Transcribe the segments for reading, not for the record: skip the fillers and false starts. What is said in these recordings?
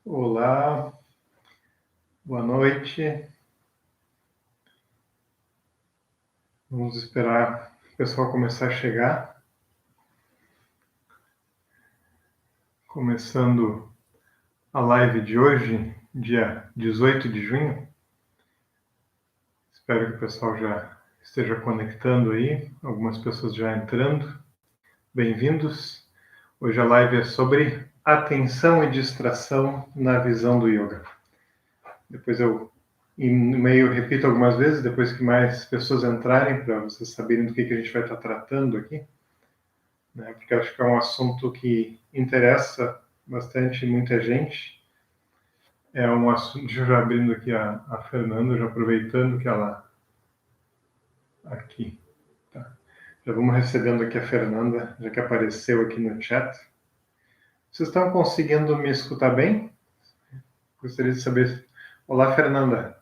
Olá, boa noite. Vamos esperar o pessoal começar a chegar. Começando a live de hoje, dia 18 de junho. Espero que o pessoal já esteja conectando aí, algumas pessoas já entrando. Bem-vindos. Hoje a live é sobre atenção e distração na visão do yoga. Depois eu, no meio, repito algumas vezes, depois que mais pessoas entrarem, para vocês saberem do que a gente vai estar tratando aqui, né? Porque acho que é um assunto que interessa bastante muita gente. É um assunto, já abrindo aqui a Fernanda, já aproveitando que ela aqui, tá? Já vamos recebendo aqui a Fernanda, já que apareceu aqui no chat. Vocês estão conseguindo me escutar bem? Gostaria de saber. Olá, Fernanda.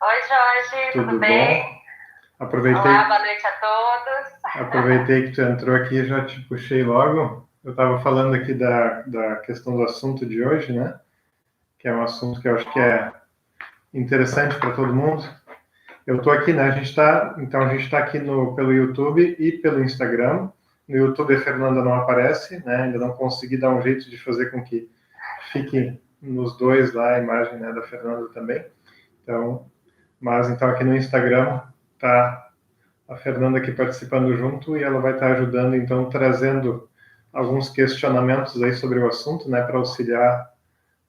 Oi, Jorge, tudo bem? Bom? Aproveitei. Olá, boa noite a todos. Aproveitei que tu entrou aqui e já te puxei logo. Eu estava falando aqui da questão do assunto de hoje, né? Que é um assunto que eu acho que é interessante para todo mundo. Eu estou aqui, né? A gente está aqui pelo YouTube e pelo Instagram. No YouTube a Fernanda não aparece, né? Ainda não consegui dar um jeito de fazer com que fique nos dois lá a imagem, né, da Fernanda também. Mas aqui no Instagram tá a Fernanda aqui participando junto e ela vai estar ajudando, então trazendo alguns questionamentos aí sobre o assunto, né, para auxiliar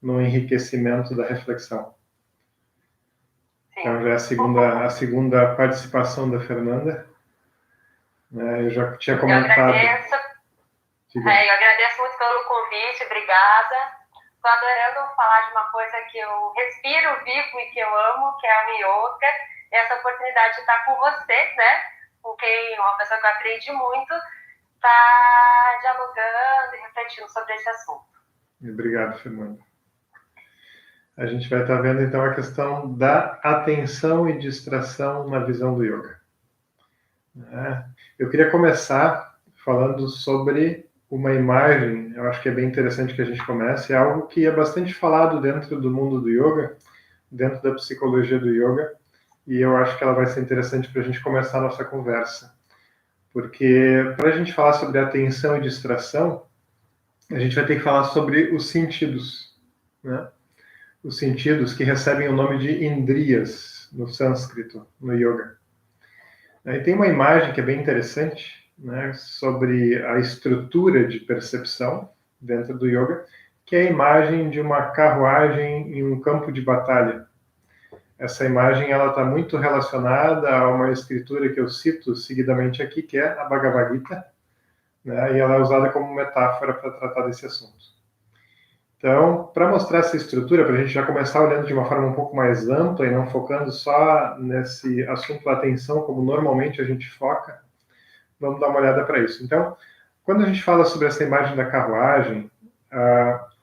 no enriquecimento da reflexão. Sim. Então já é a segunda participação da Fernanda. Eu já tinha comentado. Eu agradeço muito pelo convite, obrigada. Estou adorando falar de uma coisa que eu respiro, vivo e que eu amo, que é o yoga. E essa oportunidade de estar com você, né? Com quem, uma pessoa que eu aprendi muito, está dialogando e refletindo sobre esse assunto. Obrigado, Fernanda. A gente vai estar vendo, então, a questão da atenção e distração na visão do yoga. Eu queria começar falando sobre uma imagem, eu acho que é bem interessante que a gente comece, é algo que é bastante falado dentro do mundo do yoga, dentro da psicologia do yoga, e eu acho que ela vai ser interessante para a gente começar a nossa conversa. Porque para a gente falar sobre atenção e distração, a gente vai ter que falar sobre os sentidos, né? Os sentidos que recebem o nome de indriyas no sânscrito, no yoga. E tem uma imagem que é bem interessante, né, sobre a estrutura de percepção dentro do yoga, que é a imagem de uma carruagem em um campo de batalha. Essa imagem ela está muito relacionada a uma escritura que eu cito seguidamente aqui, que é a Bhagavad Gita, né, e ela é usada como metáfora para tratar desse assunto. Então, para mostrar essa estrutura, para a gente já começar olhando de uma forma um pouco mais ampla e não focando só nesse assunto da atenção, como normalmente a gente foca, vamos dar uma olhada para isso. Então, quando a gente fala sobre essa imagem da carruagem,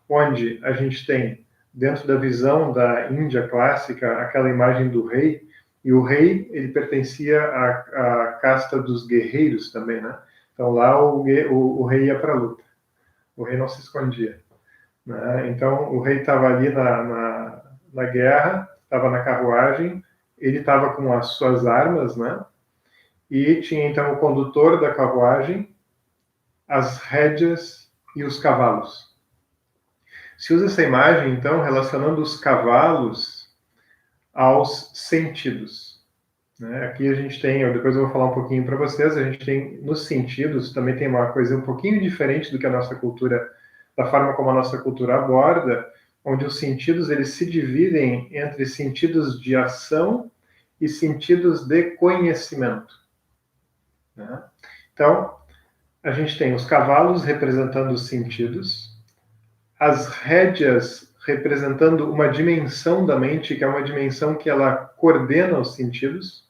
onde a gente tem, dentro da visão da Índia clássica, aquela imagem do rei, e o rei, ele pertencia à casta dos guerreiros também, né? Então, lá o rei ia para a luta. O rei não se escondia. Né? Então, o rei estava ali na guerra, estava na carruagem, ele estava com as suas armas, né? E tinha, então, o condutor da carruagem, as rédeas e os cavalos. Se usa essa imagem, então, relacionando os cavalos aos sentidos. Né? Aqui a gente tem, depois eu vou falar um pouquinho para vocês, a gente tem, nos sentidos, também tem uma coisa um pouquinho diferente do que a nossa cultura, da forma como a nossa cultura aborda, onde os sentidos eles se dividem entre sentidos de ação e sentidos de conhecimento. Né? Então, a gente tem os cavalos representando os sentidos, as rédeas representando uma dimensão da mente, que é uma dimensão que ela coordena os sentidos,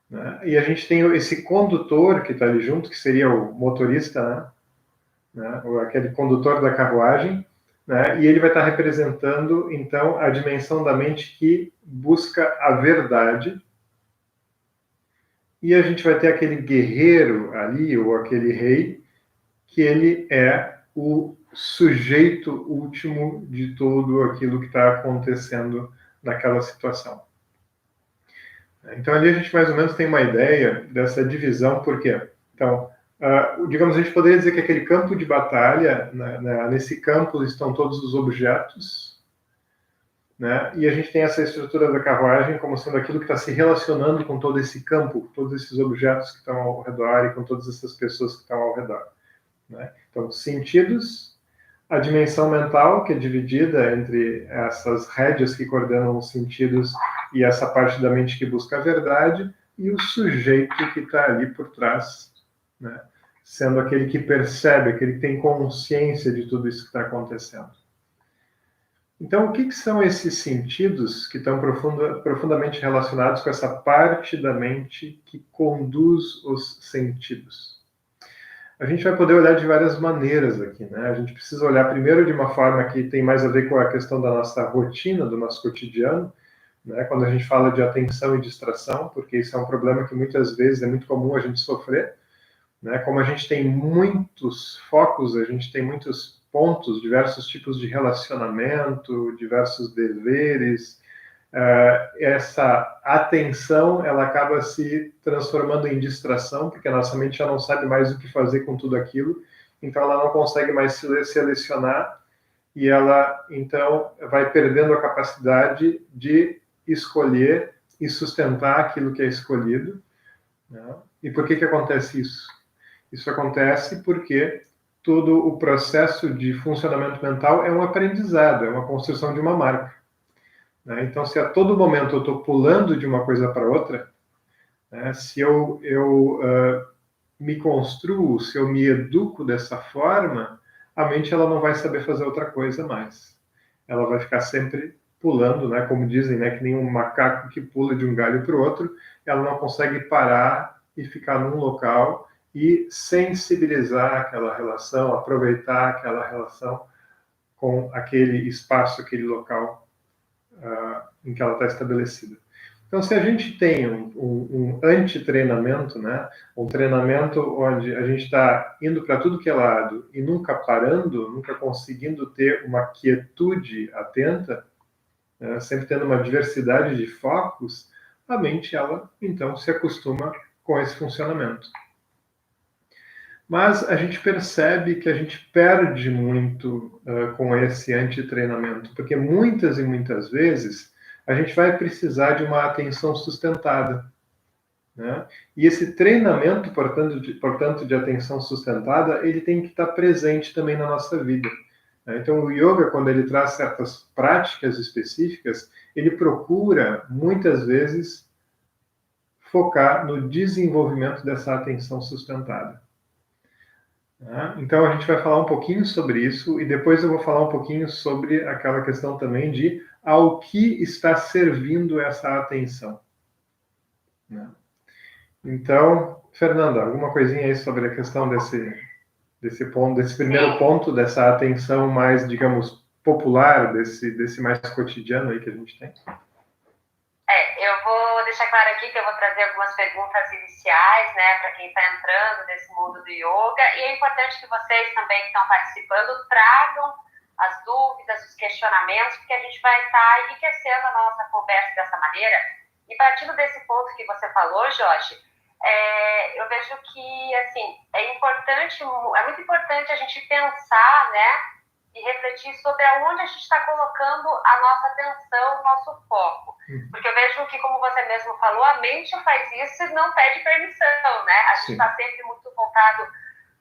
né? E a gente tem esse condutor que está ali junto, que seria o motorista, né? Aquele condutor da carruagem, né? E ele vai estar representando, então, a dimensão da mente que busca a verdade. E a gente vai ter aquele guerreiro ali, ou aquele rei, que ele é o sujeito último de tudo aquilo que está acontecendo naquela situação. Então, ali a gente mais ou menos tem uma ideia dessa divisão, por quê? Então, digamos, a gente poderia dizer que aquele campo de batalha, nesse campo estão todos os objetos, né? E a gente tem essa estrutura da carruagem como sendo aquilo que está se relacionando com todo esse campo, todos esses objetos que estão ao redor e com todas essas pessoas que estão ao redor, né? Então, sentidos, a dimensão mental, que é dividida entre essas rédeas que coordenam os sentidos e essa parte da mente que busca a verdade, e o sujeito que está ali por trás, né? Sendo aquele que percebe, aquele que tem consciência de tudo isso que está acontecendo. Então, o que são esses sentidos que estão profundamente relacionados com essa parte da mente que conduz os sentidos? A gente vai poder olhar de várias maneiras aqui, né? A gente precisa olhar primeiro de uma forma que tem mais a ver com a questão da nossa rotina, do nosso cotidiano, né? Quando a gente fala de atenção e distração, porque isso é um problema que muitas vezes é muito comum a gente sofrer, né? Como a gente tem muitos focos, a gente tem muitos pontos, diversos tipos de relacionamento, diversos deveres, essa atenção ela acaba se transformando em distração, porque a nossa mente já não sabe mais o que fazer com tudo aquilo, então ela não consegue mais selecionar e ela então vai perdendo a capacidade de escolher e sustentar aquilo que é escolhido, né? E por que acontece isso? Isso acontece porque todo o processo de funcionamento mental é um aprendizado, é uma construção de uma marca, né? Então, se a todo momento eu estou pulando de uma coisa para outra, né, se eu me construo, se eu me educo dessa forma, a mente ela não vai saber fazer outra coisa mais. Ela vai ficar sempre pulando, né, como dizem, né, que nem um macaco que pula de um galho para o outro, ela não consegue parar e ficar num local e sensibilizar aquela relação, aproveitar aquela relação com aquele espaço, aquele local em que ela está estabelecida. Então, se a gente tem um anti-treinamento, né, um treinamento onde a gente está indo para tudo que é lado e nunca parando, nunca conseguindo ter uma quietude atenta, né, sempre tendo uma diversidade de focos, a mente, ela, então, se acostuma com esse funcionamento. Mas a gente percebe que a gente perde muito com esse anti-treinamento, porque muitas e muitas vezes a gente vai precisar de uma atenção sustentada, né? E esse treinamento, portanto, de atenção sustentada, ele tem que estar presente também na nossa vida, né? Então, o yoga, quando ele traz certas práticas específicas, ele procura, muitas vezes, focar no desenvolvimento dessa atenção sustentada. Então, a gente vai falar um pouquinho sobre isso e depois eu vou falar um pouquinho sobre aquela questão também de ao que está servindo essa atenção, né? Então, Fernanda, alguma coisinha aí sobre a questão desse ponto, desse primeiro ponto, dessa atenção mais, digamos, popular, desse mais cotidiano aí que a gente tem? Eu vou deixar claro aqui que eu vou trazer algumas perguntas iniciais, né, para quem está entrando nesse mundo do yoga, e é importante que vocês também que estão participando tragam as dúvidas, os questionamentos, porque a gente vai estar enriquecendo a nossa conversa dessa maneira. E partindo desse ponto que você falou, Jorge, eu vejo que, assim, é muito importante a gente pensar, né, e refletir sobre aonde a gente está colocando a nossa atenção, o nosso foco. Porque eu vejo que, como você mesmo falou, a mente faz isso e não pede permissão, né? A gente está sempre muito voltado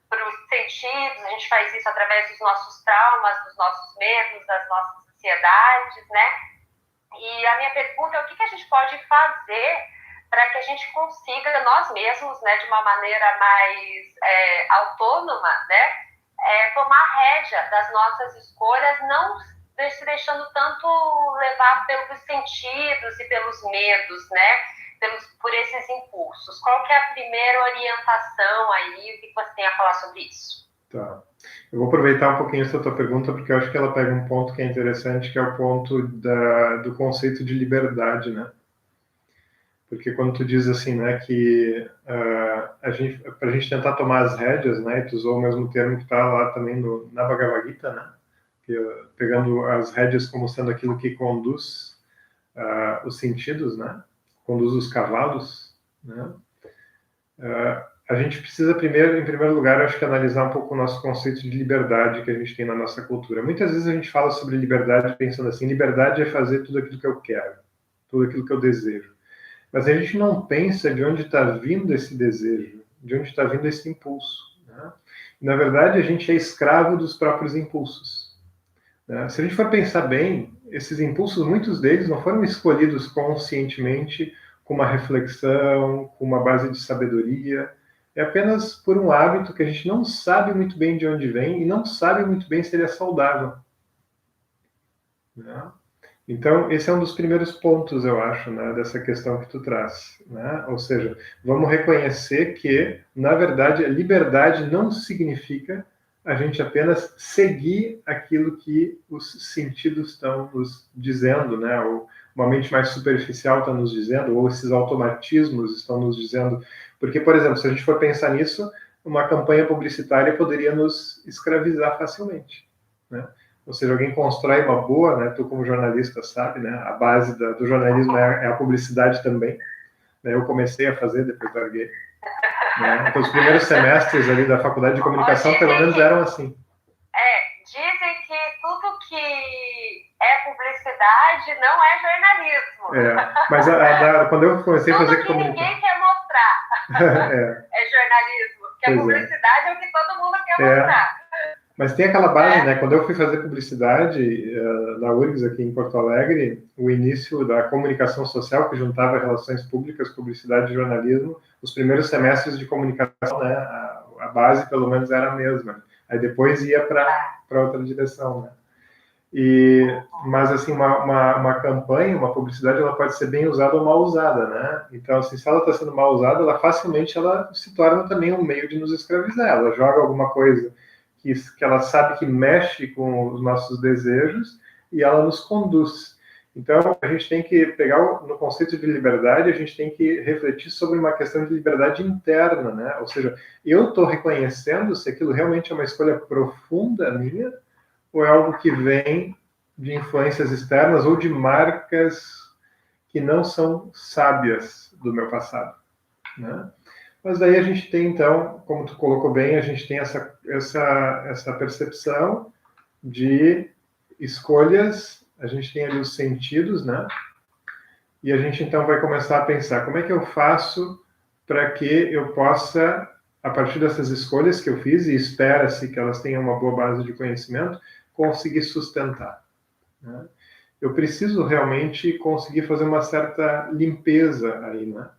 para os sentidos, a gente faz isso através dos nossos traumas, dos nossos medos, das nossas ansiedades, né? E a minha pergunta é o que a gente pode fazer para que a gente consiga, nós mesmos, né, de uma maneira mais autônoma, né, tomar a rédea das nossas escolhas, não se deixando tanto levar pelos sentidos e pelos medos, né, por esses impulsos. Qual que é a primeira orientação aí? O que você tem a falar sobre isso? Tá. Eu vou aproveitar um pouquinho essa tua pergunta, porque eu acho que ela pega um ponto que é interessante, que é o ponto do conceito de liberdade, né? Porque quando tu diz assim, né, que para a gente tentar tomar as rédeas, né, e tu usou o mesmo termo que está lá também na Bhagavad Gita, né, que, pegando as rédeas como sendo aquilo que conduz os sentidos, né, conduz os cavalos, né, a gente precisa em primeiro lugar, acho que analisar um pouco o nosso conceito de liberdade que a gente tem na nossa cultura. Muitas vezes a gente fala sobre liberdade pensando assim, liberdade é fazer tudo aquilo que eu quero, tudo aquilo que eu desejo. Mas a gente não pensa de onde está vindo esse desejo, de onde está vindo esse impulso. Né? Na verdade, a gente é escravo dos próprios impulsos. Né? Se a gente for pensar bem, esses impulsos, muitos deles não foram escolhidos conscientemente, com uma reflexão, com uma base de sabedoria. É apenas por um hábito que a gente não sabe muito bem de onde vem e não sabe muito bem se ele é saudável. Né? Então, esse é um dos primeiros pontos, eu acho, né, dessa questão que tu traz. Né? Ou seja, vamos reconhecer que, na verdade, a liberdade não significa a gente apenas seguir aquilo que os sentidos estão nos dizendo, né? Ou uma mente mais superficial está nos dizendo, ou esses automatismos estão nos dizendo. Porque, por exemplo, se a gente for pensar nisso, uma campanha publicitária poderia nos escravizar facilmente, né? Ou seja, alguém constrói uma boa, né? Tu como jornalista sabe, né? A base do jornalismo é a publicidade também. Né? Eu comecei a fazer, depois larguei. Né? Então, os primeiros semestres ali da faculdade de comunicação, pelo menos, eram assim. Dizem que tudo que é publicidade não é jornalismo. Mas quando eu comecei a fazer comunicação... ninguém quer mostrar é jornalismo. Porque a publicidade é o que todo mundo quer mostrar. Mas tem aquela base, né? Quando eu fui fazer publicidade na URGS, aqui em Porto Alegre, o início da comunicação social, que juntava relações públicas, publicidade e jornalismo, os primeiros semestres de comunicação, né? A base, pelo menos, era a mesma. Aí depois ia para outra direção, né? Mas, assim, uma campanha, uma publicidade, ela pode ser bem usada ou mal usada, né? Então, assim, se ela está sendo mal usada, facilmente ela se torna também um meio de nos escravizar. Ela joga alguma coisa que ela sabe que mexe com os nossos desejos e ela nos conduz. Então, a gente tem que pegar no conceito de liberdade, a gente tem que refletir sobre uma questão de liberdade interna, né? Ou seja, eu estou reconhecendo se aquilo realmente é uma escolha profunda minha ou é algo que vem de influências externas ou de marcas que não são sábias do meu passado, né? Mas daí a gente tem, então, como tu colocou bem, a gente tem essa percepção de escolhas, a gente tem ali os sentidos, né? E a gente, então, vai começar a pensar como é que eu faço para que eu possa, a partir dessas escolhas que eu fiz, e espera-se que elas tenham uma boa base de conhecimento, conseguir sustentar, né? Eu preciso realmente conseguir fazer uma certa limpeza aí, né?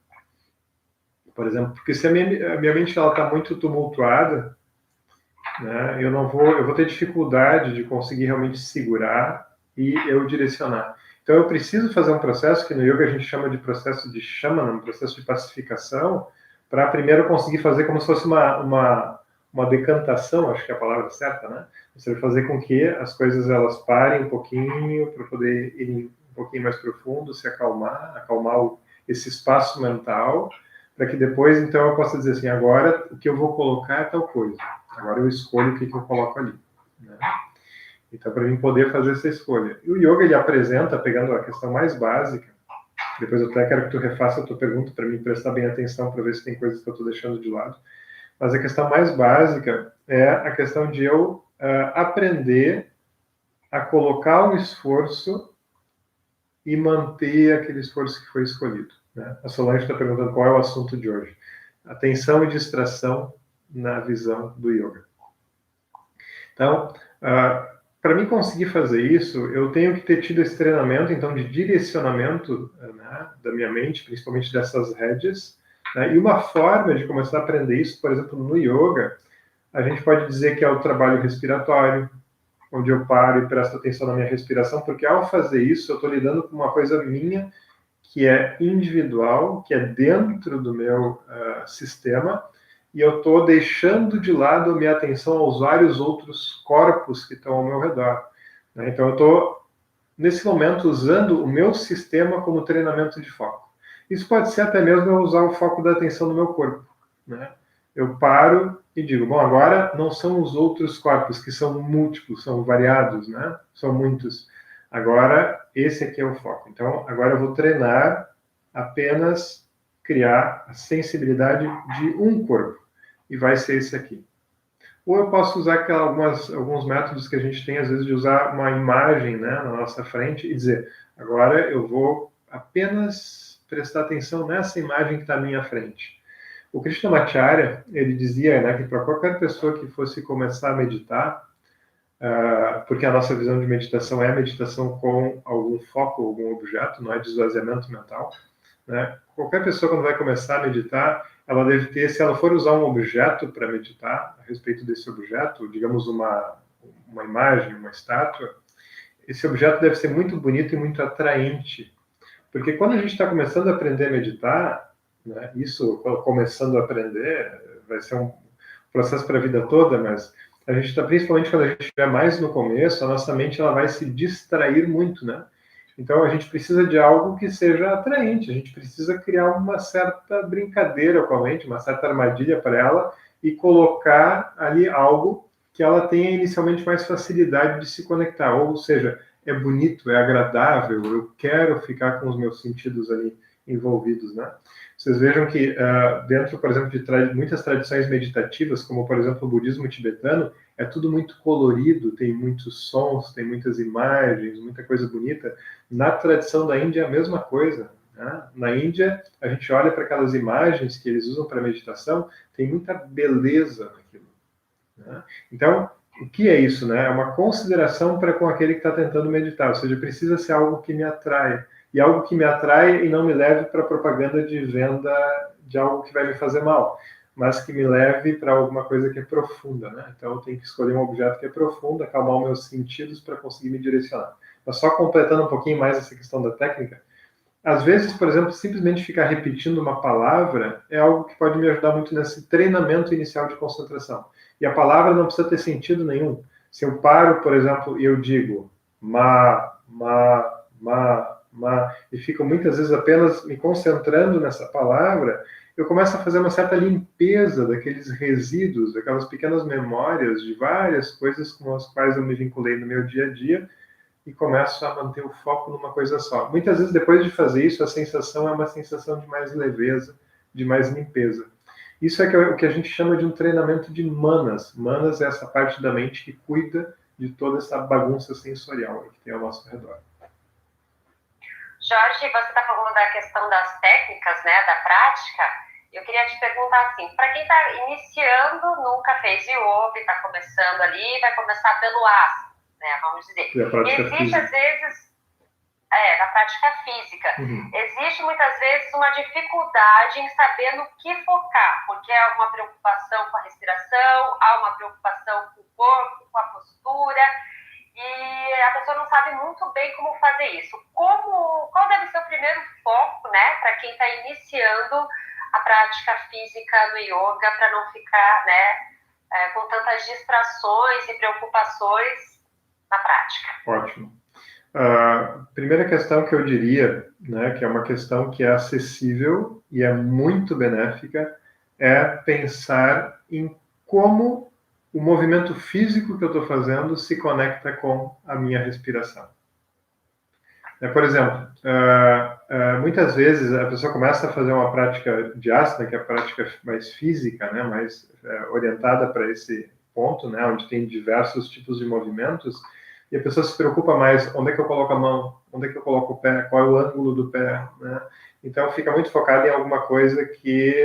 Por exemplo, porque se a minha mente está muito tumultuada, né, eu vou ter dificuldade de conseguir realmente segurar e eu direcionar. Então eu preciso fazer um processo que no yoga a gente chama de processo de shamana, um processo de pacificação, para primeiro conseguir fazer como se fosse uma decantação, acho que é a palavra certa, né? Ou seja, fazer com que as coisas elas parem um pouquinho para poder ir um pouquinho mais profundo, se acalmar esse espaço mental, para que depois, então, eu possa dizer assim, agora o que eu vou colocar é tal coisa. Agora eu escolho o que eu coloco ali, né? Então, para mim poder fazer essa escolha. E o yoga, ele apresenta, pegando a questão mais básica, depois eu até quero que tu refaça a tua pergunta para mim prestar bem atenção, para ver se tem coisas que eu estou deixando de lado. Mas a questão mais básica é a questão de eu aprender a colocar um esforço e manter aquele esforço que foi escolhido, né? A Solange está perguntando qual é o assunto de hoje. Atenção e distração na visão do yoga. Então, para mim conseguir fazer isso, eu tenho que ter tido esse treinamento, então, de direcionamento, né, da minha mente, principalmente dessas rédeas, né? E uma forma de começar a aprender isso, por exemplo, no yoga, a gente pode dizer que é o trabalho respiratório, onde eu paro e presto atenção na minha respiração, porque ao fazer isso, eu estou lidando com uma coisa minha, que é individual, que é dentro do meu sistema, e eu estou deixando de lado a minha atenção aos vários outros corpos que estão ao meu redor, né? Então, eu estou, nesse momento, usando o meu sistema como treinamento de foco. Isso pode ser até mesmo eu usar o foco da atenção no meu corpo, né? Eu paro e digo, bom, agora não são os outros corpos, que são múltiplos, são variados, né? São muitos. Agora, esse aqui é o foco. Então, agora eu vou treinar apenas criar a sensibilidade de um corpo. E vai ser esse aqui. Ou eu posso usar alguns métodos que a gente tem, às vezes, de usar uma imagem, né, na nossa frente e dizer, agora eu vou apenas prestar atenção nessa imagem que está à minha frente. O Krishnamacharya, ele dizia, né, que para qualquer pessoa que fosse começar a meditar, porque a nossa visão de meditação é meditação com algum foco, algum objeto, não é de esvaziamento mental, né? Qualquer pessoa, quando vai começar a meditar, ela deve ter, se ela for usar um objeto para meditar, a respeito desse objeto, digamos uma imagem, uma estátua, esse objeto deve ser muito bonito e muito atraente. Porque quando a gente está começando a aprender a meditar, né, isso, começando a aprender, vai ser um processo para a vida toda, mas a gente está, principalmente quando a gente estiver mais no começo, a nossa mente ela vai se distrair muito, né? Então a gente precisa de algo que seja atraente, a gente precisa criar uma certa brincadeira com a mente, uma certa armadilha para ela e colocar ali algo que ela tenha inicialmente mais facilidade de se conectar, ou seja, é bonito, é agradável, eu quero ficar com os meus sentidos ali envolvidos, né? Vocês vejam que dentro, por exemplo, de muitas tradições meditativas, como por exemplo o budismo tibetano, é tudo muito colorido, tem muitos sons, tem muitas imagens, muita coisa bonita. Na tradição da Índia é a mesma coisa, né? Na Índia, a gente olha para aquelas imagens que eles usam para meditação, tem muita beleza naquilo, né? Então, o que é isso, né? É uma consideração para com aquele que está tentando meditar, ou seja, precisa ser algo que me atrai, e algo que me atrai e não me leve para propaganda de venda de algo que vai me fazer mal, mas que me leve para alguma coisa que é profunda, né? Então eu tenho que escolher um objeto que é profundo, acalmar os meus sentidos para conseguir me direcionar. Mas só completando um pouquinho mais essa questão da técnica, às vezes, por exemplo, simplesmente ficar repetindo uma palavra é algo que pode me ajudar muito nesse treinamento inicial de concentração. E a palavra não precisa ter sentido nenhum. Se eu paro, por exemplo, e eu digo e fico muitas vezes apenas me concentrando nessa palavra, eu começo a fazer uma certa limpeza daqueles resíduos, daquelas pequenas memórias de várias coisas com as quais eu me vinculei no meu dia a dia e começo a manter o foco numa coisa só. Muitas vezes, depois de fazer isso, a sensação é uma sensação de mais leveza, de mais limpeza. Isso é o que a gente chama de um treinamento de manas. Manas é essa parte da mente que cuida de toda essa bagunça sensorial que tem ao nosso redor. Jorge, você está falando da questão das técnicas, né, da prática. Eu queria te perguntar assim, para quem está iniciando, nunca fez yoga, está começando ali, vai começar pelo asana, né, vamos dizer. Existe, às vezes, na prática física, existe muitas vezes uma dificuldade em saber no que focar, porque há uma preocupação com a respiração, há uma preocupação com o corpo, com a postura, e a pessoa não sabe muito bem como fazer isso. Qual deve ser o primeiro foco, né, para quem está iniciando a prática física do yoga, para não ficar, né, com tantas distrações e preocupações na prática? Ótimo. A primeira questão que eu diria, né, que é uma questão que é acessível e é muito benéfica, é pensar em como o movimento físico que eu estou fazendo se conecta com a minha respiração. Por exemplo, muitas vezes a pessoa começa a fazer uma prática de asana, que é a prática mais física, né, mais orientada para esse ponto, né, onde tem diversos tipos de movimentos, e a pessoa se preocupa mais onde é que eu coloco a mão, onde é que eu coloco o pé, qual é o ângulo do pé, né? Então fica muito focado em alguma coisa que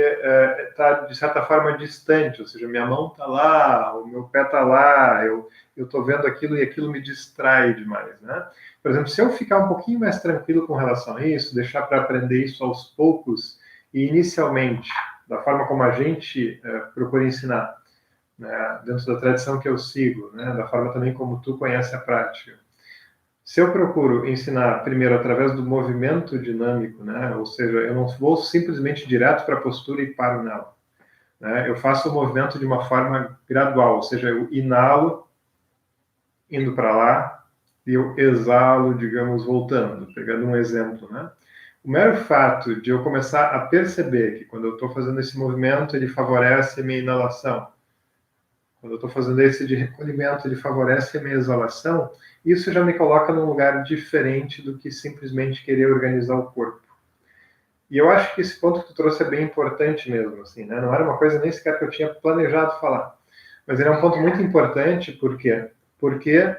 está, de certa forma, distante, ou seja, minha mão está lá, o meu pé está lá, eu estou vendo aquilo e aquilo me distrai demais, né? Por exemplo, se eu ficar um pouquinho mais tranquilo com relação a isso, deixar para aprender isso aos poucos e inicialmente, da forma como a gente procura ensinar, né, dentro da tradição que eu sigo, né, da forma também como tu conhece a prática. Se eu procuro ensinar primeiro através do movimento dinâmico, né, ou seja, eu não vou simplesmente direto para a postura e paro nela, né, eu faço o movimento de uma forma gradual, ou seja, eu inalo indo para lá e eu exalo, digamos, voltando, pegando um exemplo, né? O mero fato de eu começar a perceber que quando eu estou fazendo esse movimento, ele favorece a minha inalação, quando eu estou fazendo esse de recolhimento, ele favorece a minha exalação, isso já me coloca num lugar diferente do que simplesmente querer organizar o corpo. E eu acho que esse ponto que tu trouxe é bem importante mesmo, assim, né? Não era uma coisa nem sequer que eu tinha planejado falar, mas ele é um ponto muito importante, por quê? Porque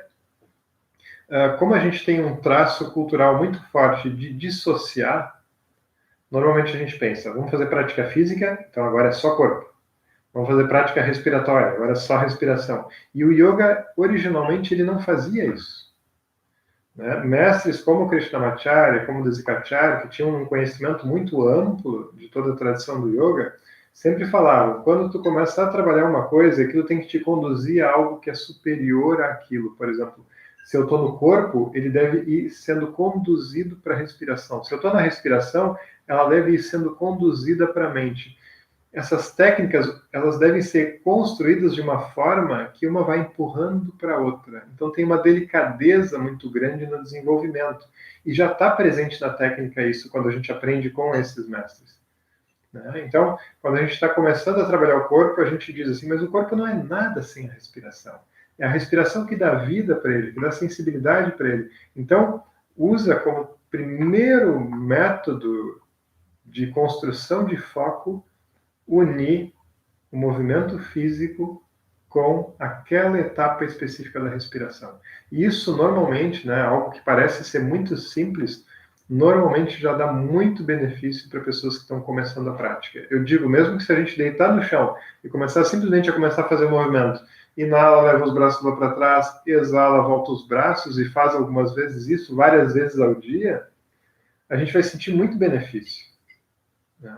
como a gente tem um traço cultural muito forte de dissociar, normalmente a gente pensa, vamos fazer prática física, então agora é só corpo. Vamos fazer prática respiratória, agora é só respiração. E o yoga, originalmente, ele não fazia isso. Né? Mestres como Krishnamacharya, como Desikacharya, que tinham um conhecimento muito amplo de toda a tradição do yoga, sempre falavam, quando tu começar a trabalhar uma coisa, aquilo tem que te conduzir a algo que é superior àquilo. Por exemplo, se eu estou no corpo, ele deve ir sendo conduzido para a respiração. Se eu estou na respiração, ela deve ir sendo conduzida para a mente. Essas técnicas, elas devem ser construídas de uma forma que uma vai empurrando para a outra. Então tem uma delicadeza muito grande no desenvolvimento. E já está presente na técnica isso quando a gente aprende com esses mestres. Né? Então, quando a gente está começando a trabalhar o corpo, a gente diz assim, mas o corpo não é nada sem a respiração. É a respiração que dá vida para ele, que dá sensibilidade para ele. Então, usa como primeiro método de construção de foco unir o movimento físico com aquela etapa específica da respiração. E isso normalmente, né, algo que parece ser muito simples, normalmente já dá muito benefício para pessoas que estão começando a prática. Eu digo, mesmo que se a gente deitar no chão e começar simplesmente a começar a fazer o movimento, inala, leva os braços lá para trás, exala, volta os braços e faz algumas vezes isso, várias vezes ao dia, a gente vai sentir muito benefício. Né?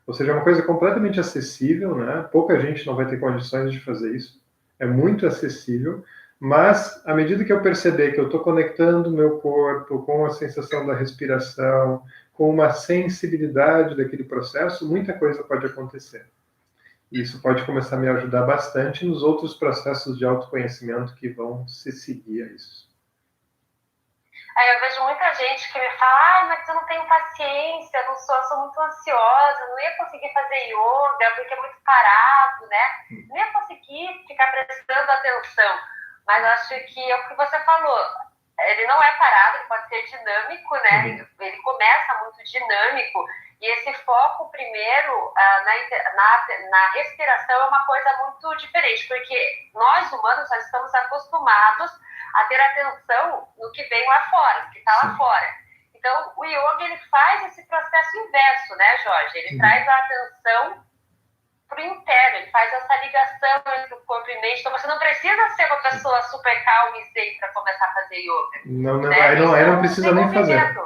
Ou seja, é uma coisa completamente acessível, né? Pouca gente não vai ter condições de fazer isso. É muito acessível, mas à medida que eu perceber que eu estou conectando o meu corpo com a sensação da respiração, com uma sensibilidade daquele processo, muita coisa pode acontecer. E isso pode começar a me ajudar bastante nos outros processos de autoconhecimento que vão se seguir a isso. Eu vejo muita gente que me fala, mas eu não tenho paciência, eu sou muito ansiosa, não ia conseguir fazer yoga porque é muito parado, né? Não ia conseguir ficar prestando atenção. Mas eu acho que é o que você falou, ele não é parado, ele pode ser dinâmico, né? Ele começa muito dinâmico, e esse foco primeiro na respiração é uma coisa muito diferente, porque nós humanos já estamos acostumados a ter atenção no que vem lá fora, no que está lá fora. Então, o yoga, ele faz esse processo inverso, né, Jorge? Ele traz a atenção para o interno, ele faz essa ligação entre o corpo e mente. Então, você não precisa ser uma pessoa super calma e zen para começar a fazer yoga. Não, né? Aí não precisa nem fazer.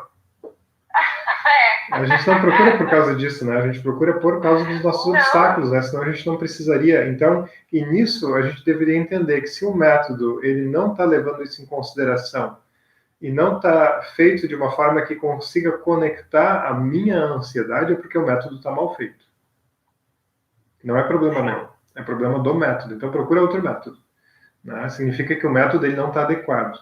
A gente não procura por causa disso, né? A gente procura por causa dos nossos obstáculos, né? Senão a gente não precisaria. Então, e nisso a gente deveria entender que se o método ele não está levando isso em consideração e não está feito de uma forma que consiga conectar a minha ansiedade, é porque o método está mal feito. Não é problema meu, é problema do método. Então procura outro método. Né? Significa que o método ele não está adequado.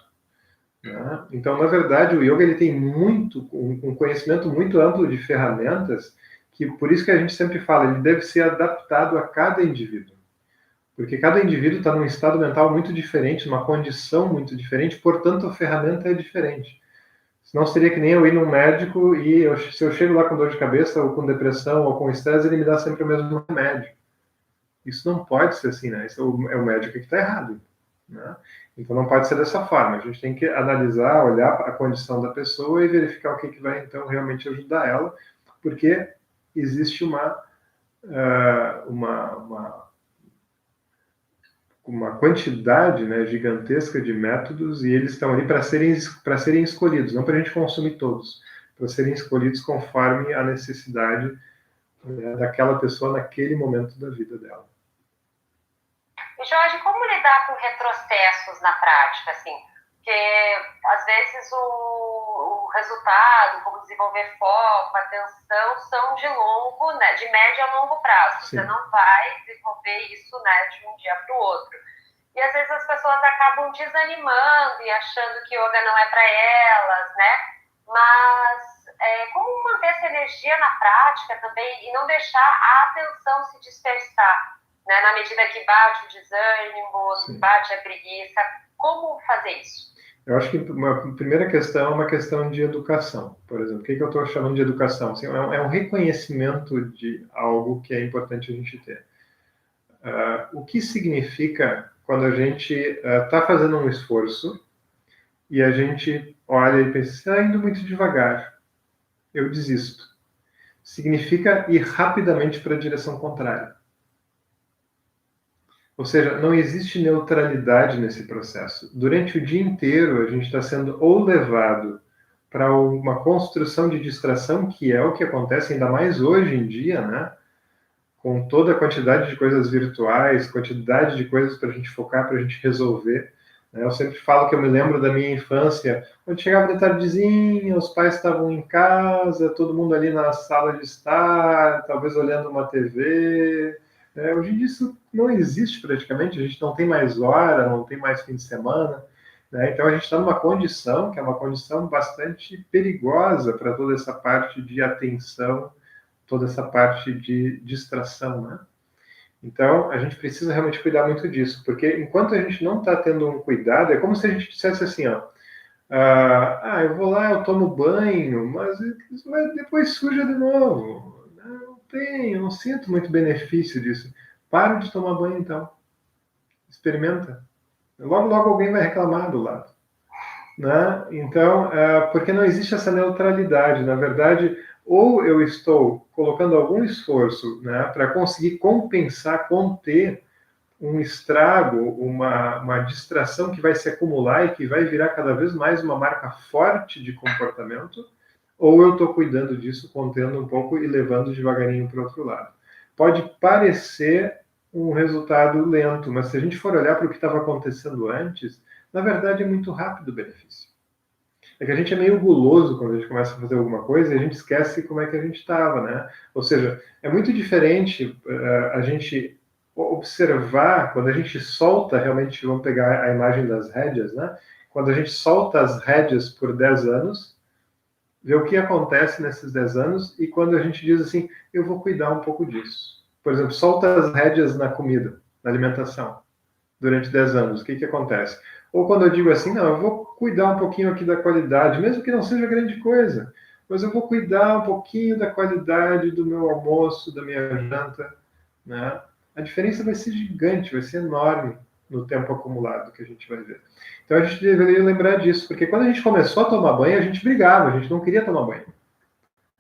Né? Então, na verdade, o yoga ele tem um conhecimento muito amplo de ferramentas, que por isso que a gente sempre fala, ele deve ser adaptado a cada indivíduo. Porque cada indivíduo está num estado mental muito diferente, numa condição muito diferente, portanto a ferramenta é diferente. Senão seria que nem eu ir num médico e se eu chego lá com dor de cabeça, ou com depressão, ou com estresse, ele me dá sempre o mesmo remédio. Isso não pode ser assim, né? Isso é o médico que está errado. Né? Então não pode ser dessa forma. A gente tem que analisar, olhar a condição da pessoa e verificar o que vai então realmente ajudar ela, porque existe uma quantidade, né, gigantesca de métodos e eles estão ali para serem escolhidos, não para a gente consumir todos, para serem escolhidos conforme a necessidade, né, daquela pessoa naquele momento da vida dela. Jorge, como lidar com retrocessos na prática, assim? Porque, às vezes, o resultado, como desenvolver foco, atenção, são de médio a longo prazo. Sim. Você não vai desenvolver isso, né, de um dia para o outro. E, às vezes, as pessoas acabam desanimando e achando que yoga não é para elas, né? Mas como manter essa energia na prática também e não deixar a atenção se dispersar, né? Na medida que bate o desânimo, Sim. bate a preguiça, como fazer isso? Eu acho que uma primeira questão é uma questão de educação, por exemplo. O que eu estou chamando de educação? Assim, é um reconhecimento de algo que é importante a gente ter. O que significa quando a gente está fazendo um esforço e a gente olha e pensa, está indo muito devagar, eu desisto. Significa ir rapidamente para a direção contrária. Ou seja, não existe neutralidade nesse processo. Durante o dia inteiro, a gente está sendo ou levado para uma construção de distração, que é o que acontece ainda mais hoje em dia, né? Com toda a quantidade de coisas virtuais, quantidade de coisas para a gente focar, para a gente resolver. Eu sempre falo que eu me lembro da minha infância, quando chegava de tardezinha, os pais estavam em casa, todo mundo ali na sala de estar, talvez olhando uma TV. Hoje em dia isso não existe praticamente, a gente não tem mais hora, não tem mais fim de semana. Então a gente está numa condição que é uma condição bastante perigosa para toda essa parte de atenção, toda essa parte de distração, né? Então, a gente precisa realmente cuidar muito disso, porque enquanto a gente não está tendo um cuidado, é como se a gente dissesse assim, ó, eu vou lá, eu tomo banho, mas depois suja de novo. Eu não sinto muito benefício disso. Para de tomar banho, então. Experimenta. Logo, logo alguém vai reclamar do lado. Né? Então, porque não existe essa neutralidade. Na verdade, ou eu estou colocando algum esforço, né, para conseguir compensar, conter um estrago, uma distração que vai se acumular e que vai virar cada vez mais uma marca forte de comportamento, ou eu estou cuidando disso, contendo um pouco e levando devagarinho para o outro lado. Pode parecer um resultado lento, mas se a gente for olhar para o que estava acontecendo antes, na verdade é muito rápido o benefício. É que a gente é meio guloso quando a gente começa a fazer alguma coisa e a gente esquece como é que a gente estava, né? Ou seja, é muito diferente a gente observar, quando a gente solta realmente, vamos pegar a imagem das rédeas, né? Quando a gente solta as rédeas por 10 anos, ver o que acontece nesses 10 anos e quando a gente diz assim, eu vou cuidar um pouco disso. Por exemplo, solta as rédeas na comida, na alimentação, durante 10 anos, o que acontece? Ou quando eu digo assim, não, eu vou cuidar um pouquinho aqui da qualidade, mesmo que não seja grande coisa, mas eu vou cuidar um pouquinho da qualidade do meu almoço, da minha janta, né? A diferença vai ser gigante, vai ser enorme no tempo acumulado que a gente vai ver. Então a gente deveria lembrar disso, porque quando a gente começou a tomar banho, a gente brigava, a gente não queria tomar banho.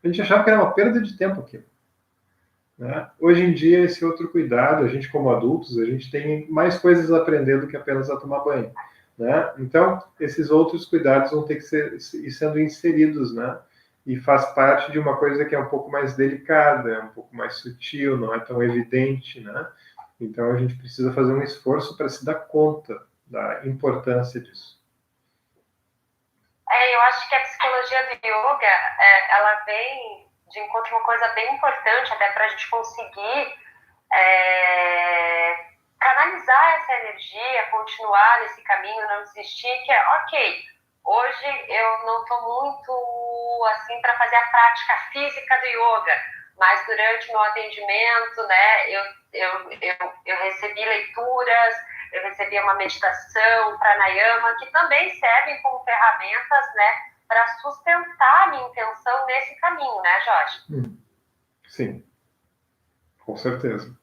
A gente achava que era uma perda de tempo aquilo. Né? Hoje em dia, esse outro cuidado, a gente como adultos, a gente tem mais coisas a aprender do que apenas a tomar banho. Né? Então, esses outros cuidados vão ter que ir sendo inseridos, né? E faz parte de uma coisa que é um pouco mais delicada, é um pouco mais sutil, não é tão evidente, né? Então, a gente precisa fazer um esforço para se dar conta da importância disso. Eu acho que a psicologia do yoga, ela vem de encontro uma coisa bem importante, até para a gente conseguir canalizar essa energia, continuar nesse caminho, não desistir, que é, ok, hoje eu não estou muito assim para fazer a prática física do yoga, mas durante o meu atendimento, né, eu recebi leituras, eu recebi uma meditação, pranayama, que também servem como ferramentas, né, para sustentar a minha intenção nesse caminho, né, Jorge? Sim, com certeza.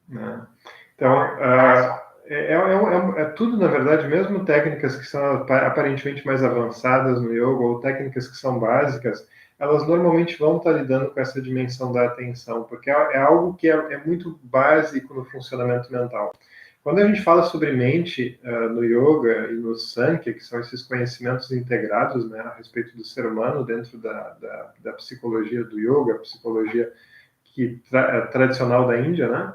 Né? Então, é tudo, na verdade, mesmo técnicas que são aparentemente mais avançadas no yoga, ou técnicas que são básicas, elas normalmente vão estar lidando com essa dimensão da atenção, porque é algo que é muito básico no funcionamento mental. Quando a gente fala sobre mente no yoga e no Sankhya, que são esses conhecimentos integrados, né, a respeito do ser humano dentro da psicologia do yoga, a psicologia tradicional da Índia, né,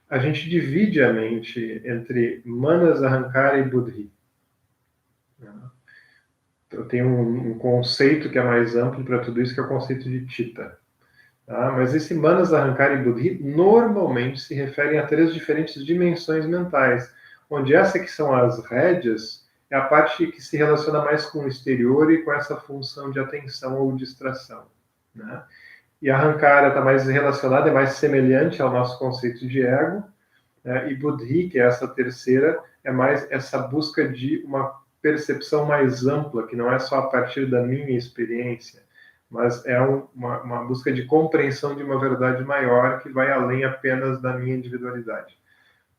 a gente divide a mente entre Manas, Ahankara e Buddhi. Eu tenho um conceito que é mais amplo para tudo isso, que é o conceito de Chitta. Tá? Mas esse Manas, Ahankara e Buddhi normalmente se referem a 3 diferentes dimensões mentais, onde essa que são as rédeas é a parte que se relaciona mais com o exterior e com essa função de atenção ou distração, né? E a Ahankara está mais relacionada, é mais semelhante ao nosso conceito de ego, né? E Buddhi, que é essa terceira, é mais essa busca de uma percepção mais ampla, que não é só a partir da minha experiência, mas é uma busca de compreensão de uma verdade maior que vai além apenas da minha individualidade,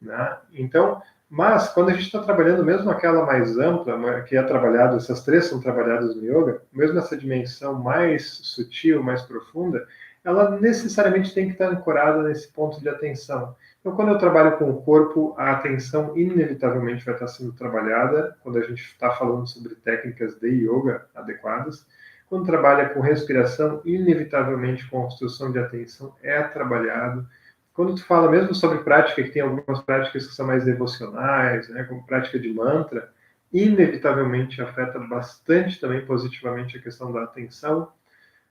né? Então, mas quando a gente está trabalhando mesmo aquela mais ampla, que é trabalhado, essas três são trabalhadas no yoga, mesmo essa dimensão mais sutil, mais profunda, ela necessariamente tem que estar ancorada nesse ponto de atenção. Então, quando eu trabalho com o corpo, a atenção inevitavelmente vai estar sendo trabalhada, quando a gente está falando sobre técnicas de yoga adequadas. Quando trabalha com respiração, inevitavelmente construção de atenção é trabalhado. Quando tu fala mesmo sobre prática, que tem algumas práticas que são mais devocionais, né, como prática de mantra, inevitavelmente afeta bastante também positivamente a questão da atenção.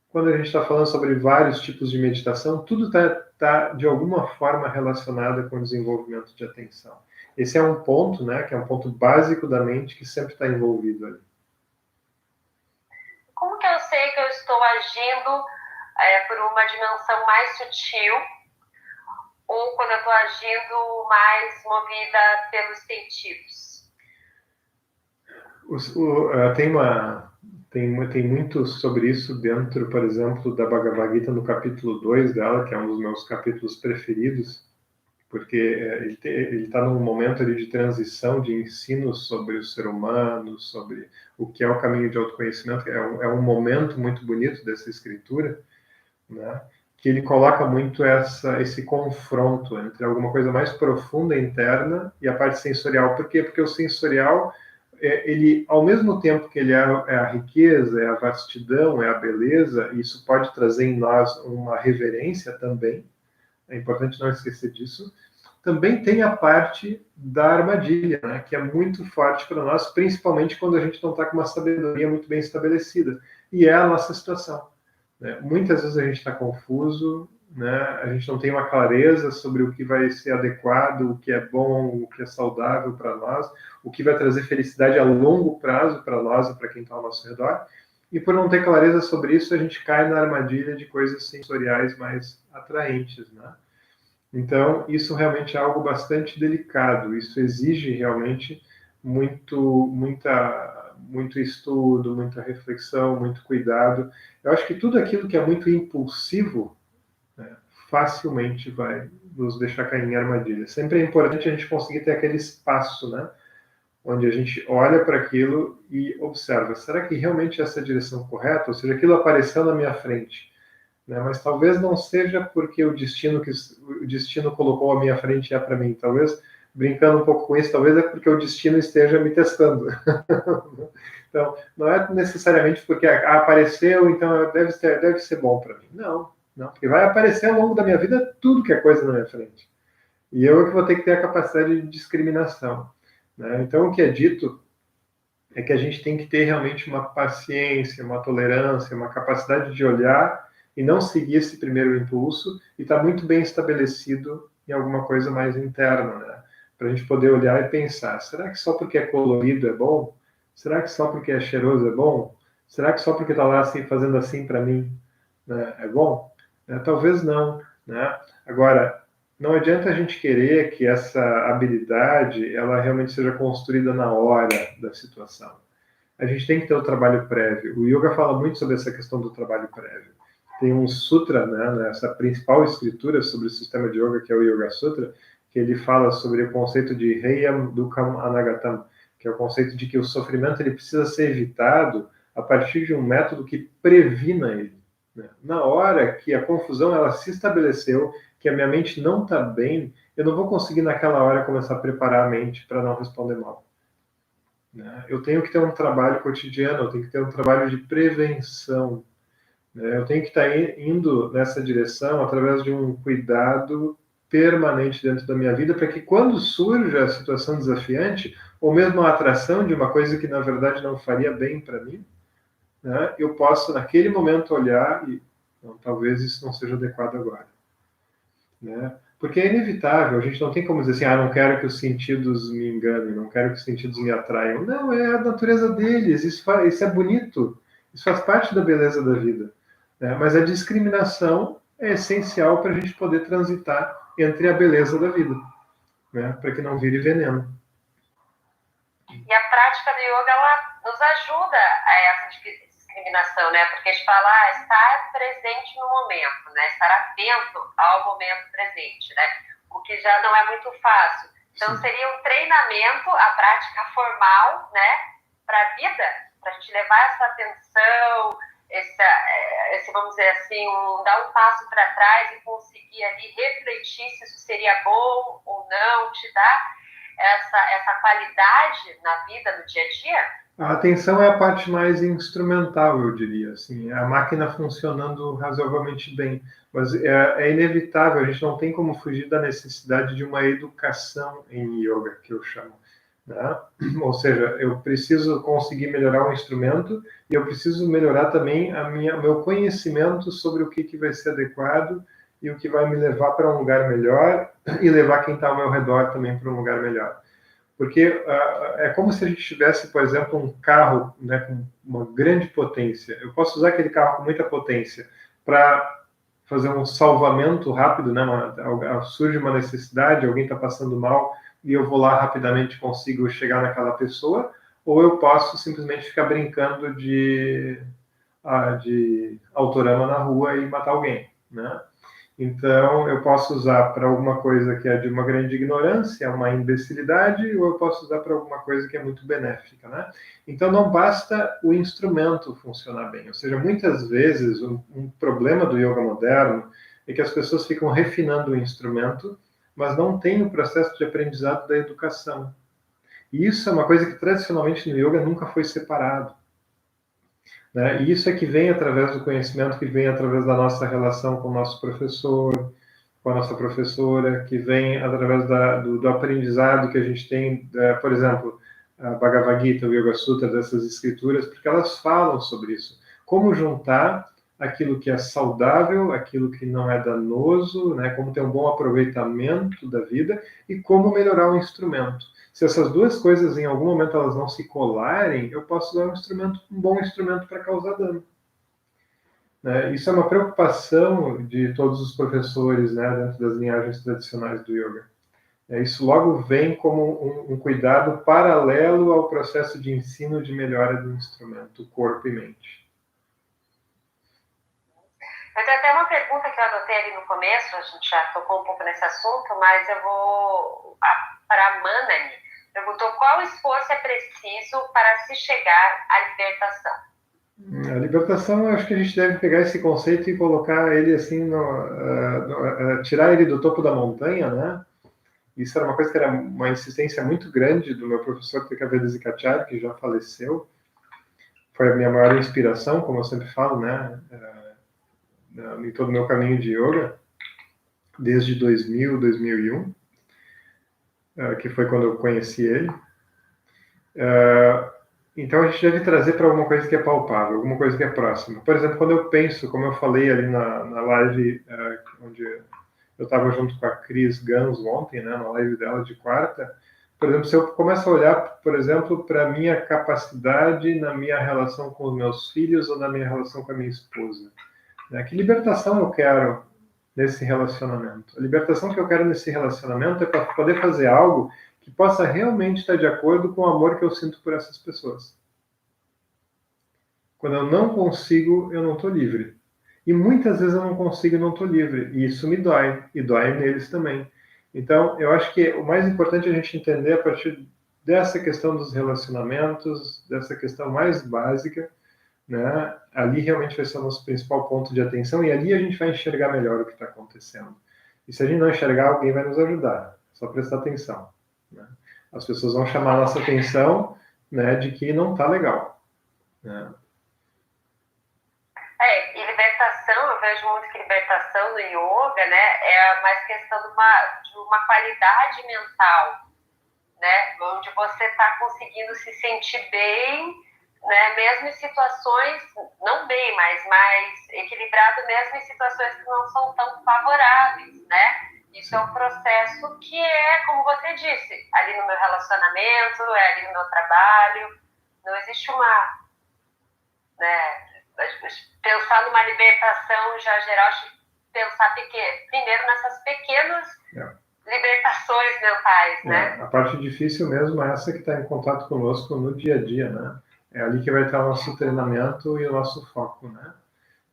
Quando a gente está falando sobre vários tipos de meditação, tudo tá de alguma forma relacionado com o desenvolvimento de atenção. Esse é um ponto, né, que é um ponto básico da mente que sempre está envolvido ali. Como que eu sei que eu estou agindo por uma dimensão mais sutil, ou quando eu estou agindo mais movida pelos sentidos? Tem muito sobre isso dentro, por exemplo, da Bhagavad Gita, no capítulo 2 dela, que é um dos meus capítulos preferidos, porque ele está num momento ali de transição, de ensino sobre o ser humano, sobre o que é o caminho de autoconhecimento. É um momento muito bonito dessa escritura, né? Que ele coloca muito esse confronto entre alguma coisa mais profunda interna e a parte sensorial. Por quê? Porque o sensorial, ele, ao mesmo tempo que ele é a riqueza, é a vastidão, é a beleza, e isso pode trazer em nós uma reverência também, é importante não esquecer disso. Também tem a parte da armadilha, né, que é muito forte para nós, principalmente quando a gente não está com uma sabedoria muito bem estabelecida, e é a nossa situação. Né? Muitas vezes a gente está confuso, né? A gente não tem uma clareza sobre o que vai ser adequado, o que é bom, o que é saudável para nós, o que vai trazer felicidade a longo prazo para nós e para quem está ao nosso redor. E por não ter clareza sobre isso, a gente cai na armadilha de coisas sensoriais mais atraentes, né? Então, isso realmente é algo bastante delicado. Isso exige realmente muito estudo, muita reflexão, muito cuidado. Eu acho que tudo aquilo que é muito impulsivo, né, facilmente vai nos deixar cair em armadilha. Sempre é importante a gente conseguir ter aquele espaço, né, onde a gente olha para aquilo e observa: será que realmente essa é a direção correta? Ou seja, aquilo apareceu na minha frente, né? Mas talvez não seja porque o destino colocou à minha frente e é para mim. Talvez, brincando um pouco com isso, talvez é porque o destino esteja me testando. Então, não é necessariamente porque apareceu, então deve ser bom para mim. Não, porque vai aparecer ao longo da minha vida tudo que é coisa na minha frente. E eu é que vou ter que ter a capacidade de discriminação, né? Então, o que é dito é que a gente tem que ter realmente uma paciência, uma tolerância, uma capacidade de olhar e não seguir esse primeiro impulso e estar muito bem estabelecido em alguma coisa mais interna, né? Para a gente poder olhar e pensar: será que só porque é colorido é bom? Será que só porque é cheiroso é bom? Será que só porque está lá assim, fazendo assim para mim, né, é bom? Talvez não, né? Agora, não adianta a gente querer que essa habilidade ela realmente seja construída na hora da situação. A gente tem que ter o trabalho prévio. O yoga fala muito sobre essa questão do trabalho prévio. Tem um sutra, né, nessa principal escritura sobre o sistema de yoga, que é o Yoga Sutra, que ele fala sobre o conceito de Heyam Dukam Anagatam, que é o conceito de que o sofrimento ele precisa ser evitado a partir de um método que previna ele. Né? Na hora que a confusão ela se estabeleceu, que a minha mente não está bem, eu não vou conseguir naquela hora começar a preparar a mente para não responder mal. Né? Eu tenho que ter um trabalho cotidiano, eu tenho que ter um trabalho de prevenção. Né? Eu tenho que estar indo nessa direção através de um cuidado permanente dentro da minha vida, para que quando surja a situação desafiante, ou mesmo a atração de uma coisa que na verdade não faria bem para mim, né, eu possa naquele momento olhar e não, talvez isso não seja adequado agora. Né? Porque é inevitável, a gente não tem como dizer assim, não quero que os sentidos me enganem, não quero que os sentidos me atraiam. Não, é a natureza deles, isso é bonito, isso faz parte da beleza da vida. Né? Mas a discriminação é essencial para a gente poder transitar entre a beleza da vida, né? Para que não vire veneno. E a prática do yoga, ela nos ajuda a essa discriminação, né? Porque a gente fala, estar presente no momento, né? Estar atento ao momento presente, né? O que já não é muito fácil. Então, sim, seria um treinamento, a prática formal, né? Para a vida, para a gente levar essa atenção, esse, vamos dizer assim, dar um passo para trás e conseguir ali refletir se isso seria bom ou não, te dar essa qualidade na vida, no dia a dia? A atenção é a parte mais instrumental, eu diria. Assim, a máquina funcionando razoavelmente bem. Mas é inevitável, a gente não tem como fugir da necessidade de uma educação em yoga, que eu chamo. Né? Ou seja, eu preciso conseguir melhorar o instrumento e eu preciso melhorar também o meu conhecimento sobre o que vai ser adequado e o que vai me levar para um lugar melhor e levar quem está ao meu redor também para um lugar melhor. Porque é como se a gente tivesse, por exemplo, um carro, né, com uma grande potência. Eu posso usar aquele carro com muita potência para fazer um salvamento rápido, né? Surge uma necessidade, alguém está passando mal e eu vou lá rapidamente consigo chegar naquela pessoa, ou eu posso simplesmente ficar brincando de autorama na rua e matar alguém, né? Então, eu posso usar para alguma coisa que é de uma grande ignorância, uma imbecilidade, ou eu posso usar para alguma coisa que é muito benéfica, né? Então, não basta o instrumento funcionar bem. Ou seja, muitas vezes, um problema do yoga moderno é que as pessoas ficam refinando o instrumento, mas não tem o processo de aprendizado da educação. E isso é uma coisa que, tradicionalmente, no yoga nunca foi separado. Né? E isso é que vem através do conhecimento, que vem através da nossa relação com o nosso professor, com a nossa professora, que vem através do aprendizado que a gente tem, por exemplo, a Bhagavad Gita, o Yoga Sutra, dessas escrituras, porque elas falam sobre isso. Como juntar aquilo que é saudável, aquilo que não é danoso, né? Como ter um bom aproveitamento da vida e como melhorar o instrumento. Se essas duas coisas, em algum momento, elas não se colarem, eu posso dar um bom instrumento para causar dano. Né? Isso é uma preocupação de todos os professores, né, dentro das linhagens tradicionais do yoga. Isso logo vem como um cuidado paralelo ao processo de ensino de melhora do instrumento, corpo e mente. Eu tenho até uma pergunta que eu anotei ali no começo, a gente já tocou um pouco nesse assunto, mas eu vou para a Manani. Perguntou qual esforço é preciso para se chegar à libertação. A libertação, eu acho que a gente deve pegar esse conceito e colocar ele assim, tirar ele do topo da montanha, né? Isso era uma coisa que era uma insistência muito grande do meu professor Trikaveda Kacharya, que já faleceu. Foi a minha maior inspiração, como eu sempre falo, né? Em todo o meu caminho de yoga, desde 2000, 2001, que foi quando eu conheci ele. Então a gente deve trazer para alguma coisa que é palpável, alguma coisa que é próxima. Por exemplo, quando eu penso, como eu falei ali na live, onde eu estava junto com a Cris Gans ontem, né, na live dela de quarta, por exemplo, se eu começo a olhar, por exemplo, para a minha capacidade na minha relação com os meus filhos ou na minha relação com a minha esposa, né, que libertação eu quero nesse relacionamento? A libertação que eu quero nesse relacionamento é para poder fazer algo que possa realmente estar de acordo com o amor que eu sinto por essas pessoas. Quando eu não consigo, eu não estou livre. E muitas vezes eu não consigo e não estou livre. E isso me dói. E dói neles também. Então, eu acho que o mais importante é a gente entender a partir dessa questão dos relacionamentos, dessa questão mais básica, né? Ali realmente vai ser o nosso principal ponto de atenção e ali a gente vai enxergar melhor o que está acontecendo. E se a gente não enxergar, alguém vai nos ajudar. É só prestar atenção. Né? As pessoas vão chamar a nossa atenção, né, de que não está legal. Né? E libertação, eu vejo muito que libertação no yoga, né, é mais questão de uma qualidade mental, né, onde você está conseguindo se sentir bem, né, mesmo em situações, não bem, mas mais equilibrado mesmo em situações que não são tão favoráveis, né, Isso é um processo que é, como você disse, ali no meu relacionamento, é ali no meu trabalho. Não existe uma... Né, pensar numa libertação já geral, pensar primeiro nessas pequenas libertações mentais, né? A parte difícil mesmo é essa que está em contato conosco no dia a dia, né? É ali que vai estar o nosso treinamento e o nosso foco, né?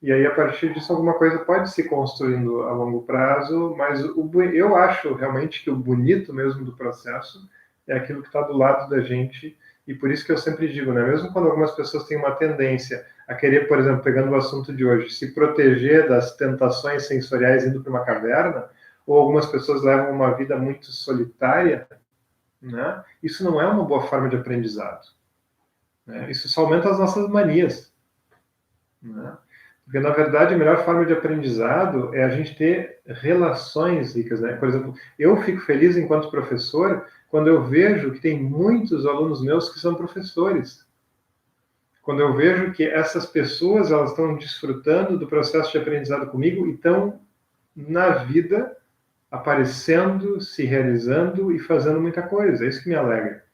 E aí, a partir disso, alguma coisa pode se construindo a longo prazo, mas eu acho realmente que o bonito mesmo do processo é aquilo que está do lado da gente, e por isso que eu sempre digo, né? Mesmo quando algumas pessoas têm uma tendência a querer, por exemplo, pegando o assunto de hoje, se proteger das tentações sensoriais indo para uma caverna, ou algumas pessoas levam uma vida muito solitária, né? Isso não é uma boa forma de aprendizado, né? Isso só aumenta as nossas manias, né? Porque, na verdade, a melhor forma de aprendizado é a gente ter relações ricas, né? Por exemplo, eu fico feliz enquanto professor quando eu vejo que tem muitos alunos meus que são professores. Quando eu vejo que essas pessoas elas estão desfrutando do processo de aprendizado comigo e estão na vida aparecendo, se realizando e fazendo muita coisa. É isso que me alegra,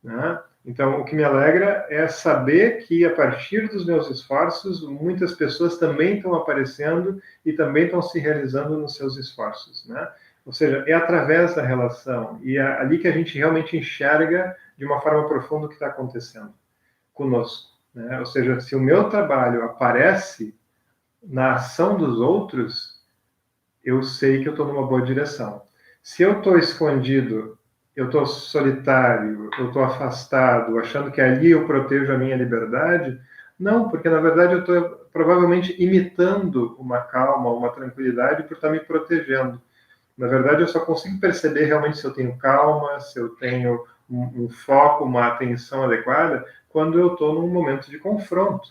né? Então, o que me alegra é saber que, a partir dos meus esforços, muitas pessoas também estão aparecendo e também estão se realizando nos seus esforços, né? Ou seja, é através da relação e é ali que a gente realmente enxerga de uma forma profunda o que está acontecendo conosco, né? Ou seja, se o meu trabalho aparece na ação dos outros, eu sei que eu estou numa boa direção. Se eu estou escondido, eu estou solitário, eu estou afastado, achando que ali eu protejo a minha liberdade, não, porque na verdade eu estou provavelmente imitando uma calma, uma tranquilidade por estar me protegendo. Na verdade, eu só consigo perceber realmente se eu tenho calma, se eu tenho um foco, uma atenção adequada, quando eu estou num momento de confronto.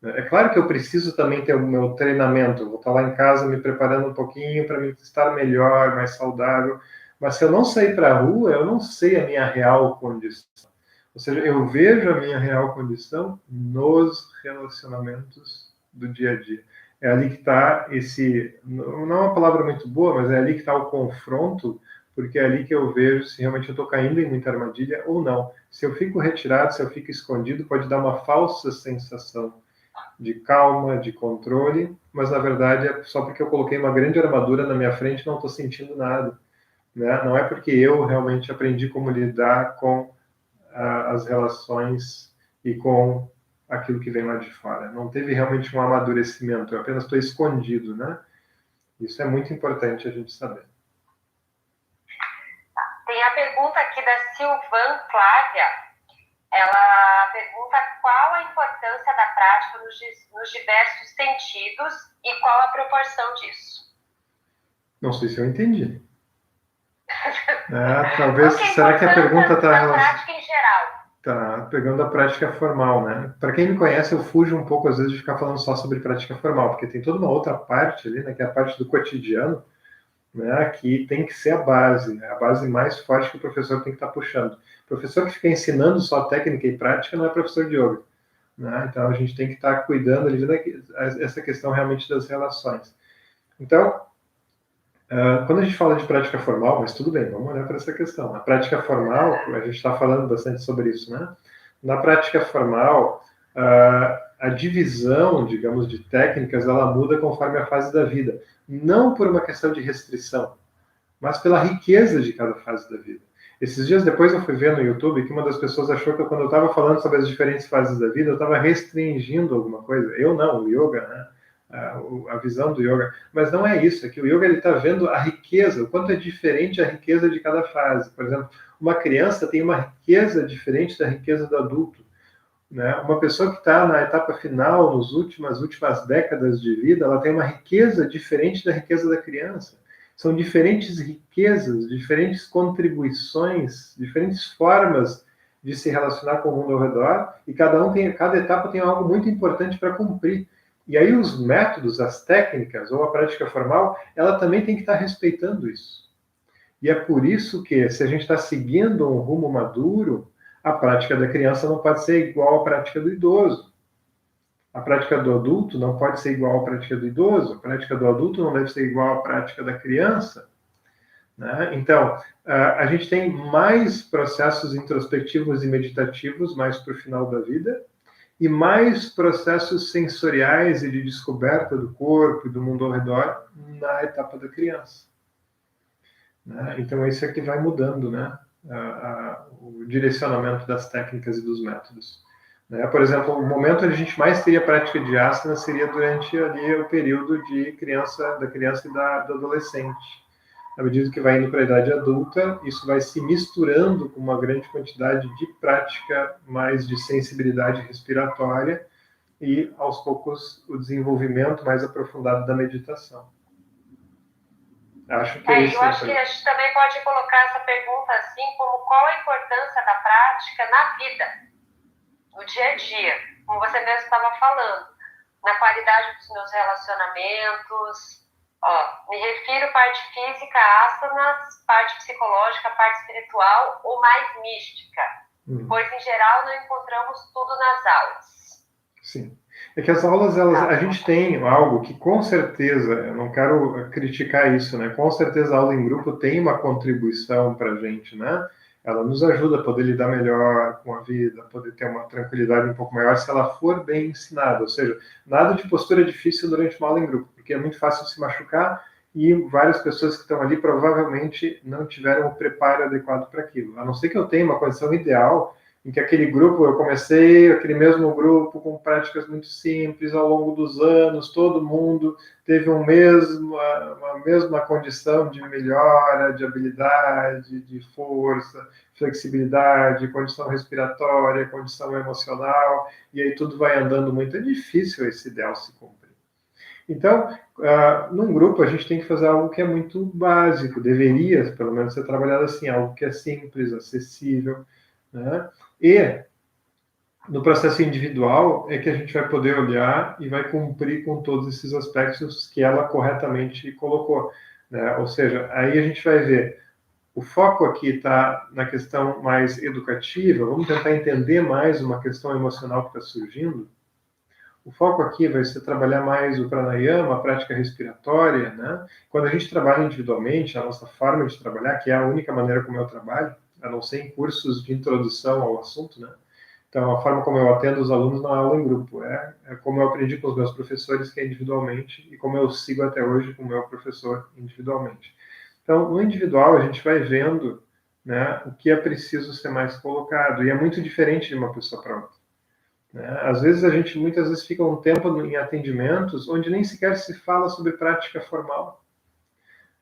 É claro que eu preciso também ter o meu treinamento, eu vou estar lá em casa me preparando um pouquinho para estar melhor, mais saudável, mas se eu não sair para a rua, eu não sei a minha real condição. Ou seja, eu vejo a minha real condição nos relacionamentos do dia a dia. É ali que está esse, não é uma palavra muito boa, mas é ali que está o confronto, porque é ali que eu vejo se realmente eu estou caindo em muita armadilha ou não. Se eu fico retirado, se eu fico escondido, pode dar uma falsa sensação de calma, de controle, mas na verdade é só porque eu coloquei uma grande armadura na minha frente e não estou sentindo nada, né? Não é porque eu realmente aprendi como lidar com as relações e com aquilo que vem lá de fora. Não teve realmente um amadurecimento, eu apenas estou escondido, né? Isso é muito importante a gente saber. Tem a pergunta aqui da Silvan Clávia. Ela pergunta qual a importância da prática nos diversos sentidos e qual a proporção disso. Não sei se eu entendi. Talvez, será que a pergunta está relacionada... prática em geral. Tá, pegando a prática formal, né? Para quem me conhece, eu fujo um pouco, às vezes, de ficar falando só sobre prática formal, porque tem toda uma outra parte ali, né, que é a parte do cotidiano, né, que tem que ser a base, né, a base mais forte que o professor tem que estar puxando. O professor que fica ensinando só técnica e prática não é professor de yoga, né? Então, a gente tem que estar cuidando ali dessa questão realmente das relações. Então, quando a gente fala de prática formal, mas tudo bem, vamos olhar para essa questão. A prática formal, a gente está falando bastante sobre isso, né? Na prática formal, a divisão, digamos, de técnicas, ela muda conforme a fase da vida. Não por uma questão de restrição, mas pela riqueza de cada fase da vida. Esses dias depois eu fui ver no YouTube que uma das pessoas achou que quando eu estava falando sobre as diferentes fases da vida, eu estava restringindo alguma coisa. Eu não, o yoga, né? A visão do yoga, mas não é isso, é que o yoga está vendo a riqueza, o quanto é diferente a riqueza de cada fase. Por exemplo, uma criança tem uma riqueza diferente da riqueza do adulto, né? Uma pessoa que está na etapa final, nas últimas décadas de vida, ela tem uma riqueza diferente da riqueza da criança. São diferentes riquezas, diferentes contribuições, diferentes formas de se relacionar com o mundo ao redor, e cada etapa tem algo muito importante para cumprir. E aí os métodos, as técnicas ou a prática formal, ela também tem que estar respeitando isso. E é por isso que, se a gente está seguindo um rumo maduro, a prática da criança não pode ser igual à prática do idoso. A prática do adulto não pode ser igual à prática do idoso, a prática do adulto não deve ser igual à prática da criança, né? Então, a gente tem mais processos introspectivos e meditativos mais para o final da vida e mais processos sensoriais e de descoberta do corpo e do mundo ao redor na etapa da criança, né? Então, isso é que vai mudando, né? O direcionamento das técnicas e dos métodos, né? Por exemplo, o momento onde a gente mais teria prática de asana seria durante ali o período da criança e do adolescente. À medida que vai indo para a idade adulta, isso vai se misturando com uma grande quantidade de prática mais de sensibilidade respiratória e, aos poucos, o desenvolvimento mais aprofundado da meditação. Acho que é isso. Eu acho que a gente também pode colocar essa pergunta assim, como qual a importância da prática na vida, no dia a dia, como você mesmo estava falando, na qualidade dos meus relacionamentos. Me refiro à parte física, asanas, parte psicológica, parte espiritual ou mais mística, pois em geral não encontramos tudo nas aulas. Sim. É que as aulas, a gente tem algo que com certeza, eu não quero criticar isso, né? Com certeza a aula em grupo tem uma contribuição para a gente, né? Ela nos ajuda a poder lidar melhor com a vida, a poder ter uma tranquilidade um pouco maior se ela for bem ensinada. Ou seja, nada de postura difícil durante uma aula em grupo, porque é muito fácil se machucar e várias pessoas que estão ali provavelmente não tiveram o preparo adequado para aquilo. A não ser que eu tenha uma condição ideal em que aquele grupo, eu comecei aquele mesmo grupo com práticas muito simples ao longo dos anos, todo mundo teve uma mesma condição de melhora, de habilidade, de força, flexibilidade, condição respiratória, condição emocional, e aí tudo vai andando muito. É difícil esse ideal se cumprir. Então, num grupo, a gente tem que fazer algo que é muito básico, deveria, pelo menos, ser trabalhado assim, algo que é simples, acessível, né? E no processo individual é que a gente vai poder olhar e vai cumprir com todos esses aspectos que ela corretamente colocou, né? Ou seja, aí a gente vai ver, o foco aqui está na questão mais educativa, vamos tentar entender mais uma questão emocional que está surgindo. O foco aqui vai ser trabalhar mais o pranayama, a prática respiratória, né? Quando a gente trabalha individualmente, a nossa forma de trabalhar, que é a única maneira como eu trabalho, a não ser em cursos de introdução ao assunto, né? Então, a forma como eu atendo os alunos na aula em grupo é como eu aprendi com os meus professores, que é individualmente, e como eu sigo até hoje com o meu professor individualmente. Então, no individual, a gente vai vendo, né, o que é preciso ser mais colocado, e é muito diferente de uma pessoa para outra, né? Às vezes, muitas vezes fica um tempo em atendimentos onde nem sequer se fala sobre prática formal.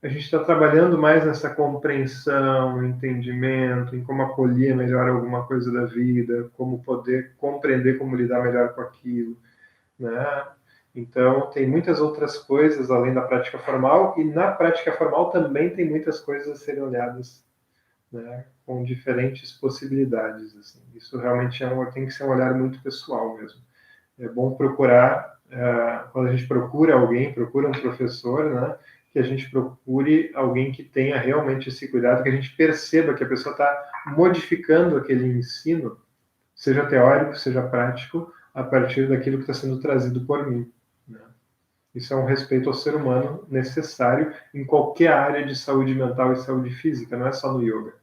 A gente está trabalhando mais nessa compreensão, entendimento, em como acolher melhor alguma coisa da vida, como poder compreender como lidar melhor com aquilo, né? Então, tem muitas outras coisas além da prática formal, e na prática formal também tem muitas coisas a serem olhadas, né, com diferentes possibilidades. Assim. Isso realmente tem que ser um olhar muito pessoal mesmo. É bom procurar, quando a gente procura alguém, procura um professor, né, que a gente procure alguém que tenha realmente esse cuidado, que a gente perceba que a pessoa está modificando aquele ensino, seja teórico, seja prático, a partir daquilo que está sendo trazido por mim, né? Isso é um respeito ao ser humano necessário em qualquer área de saúde mental e saúde física, não é só no yoga.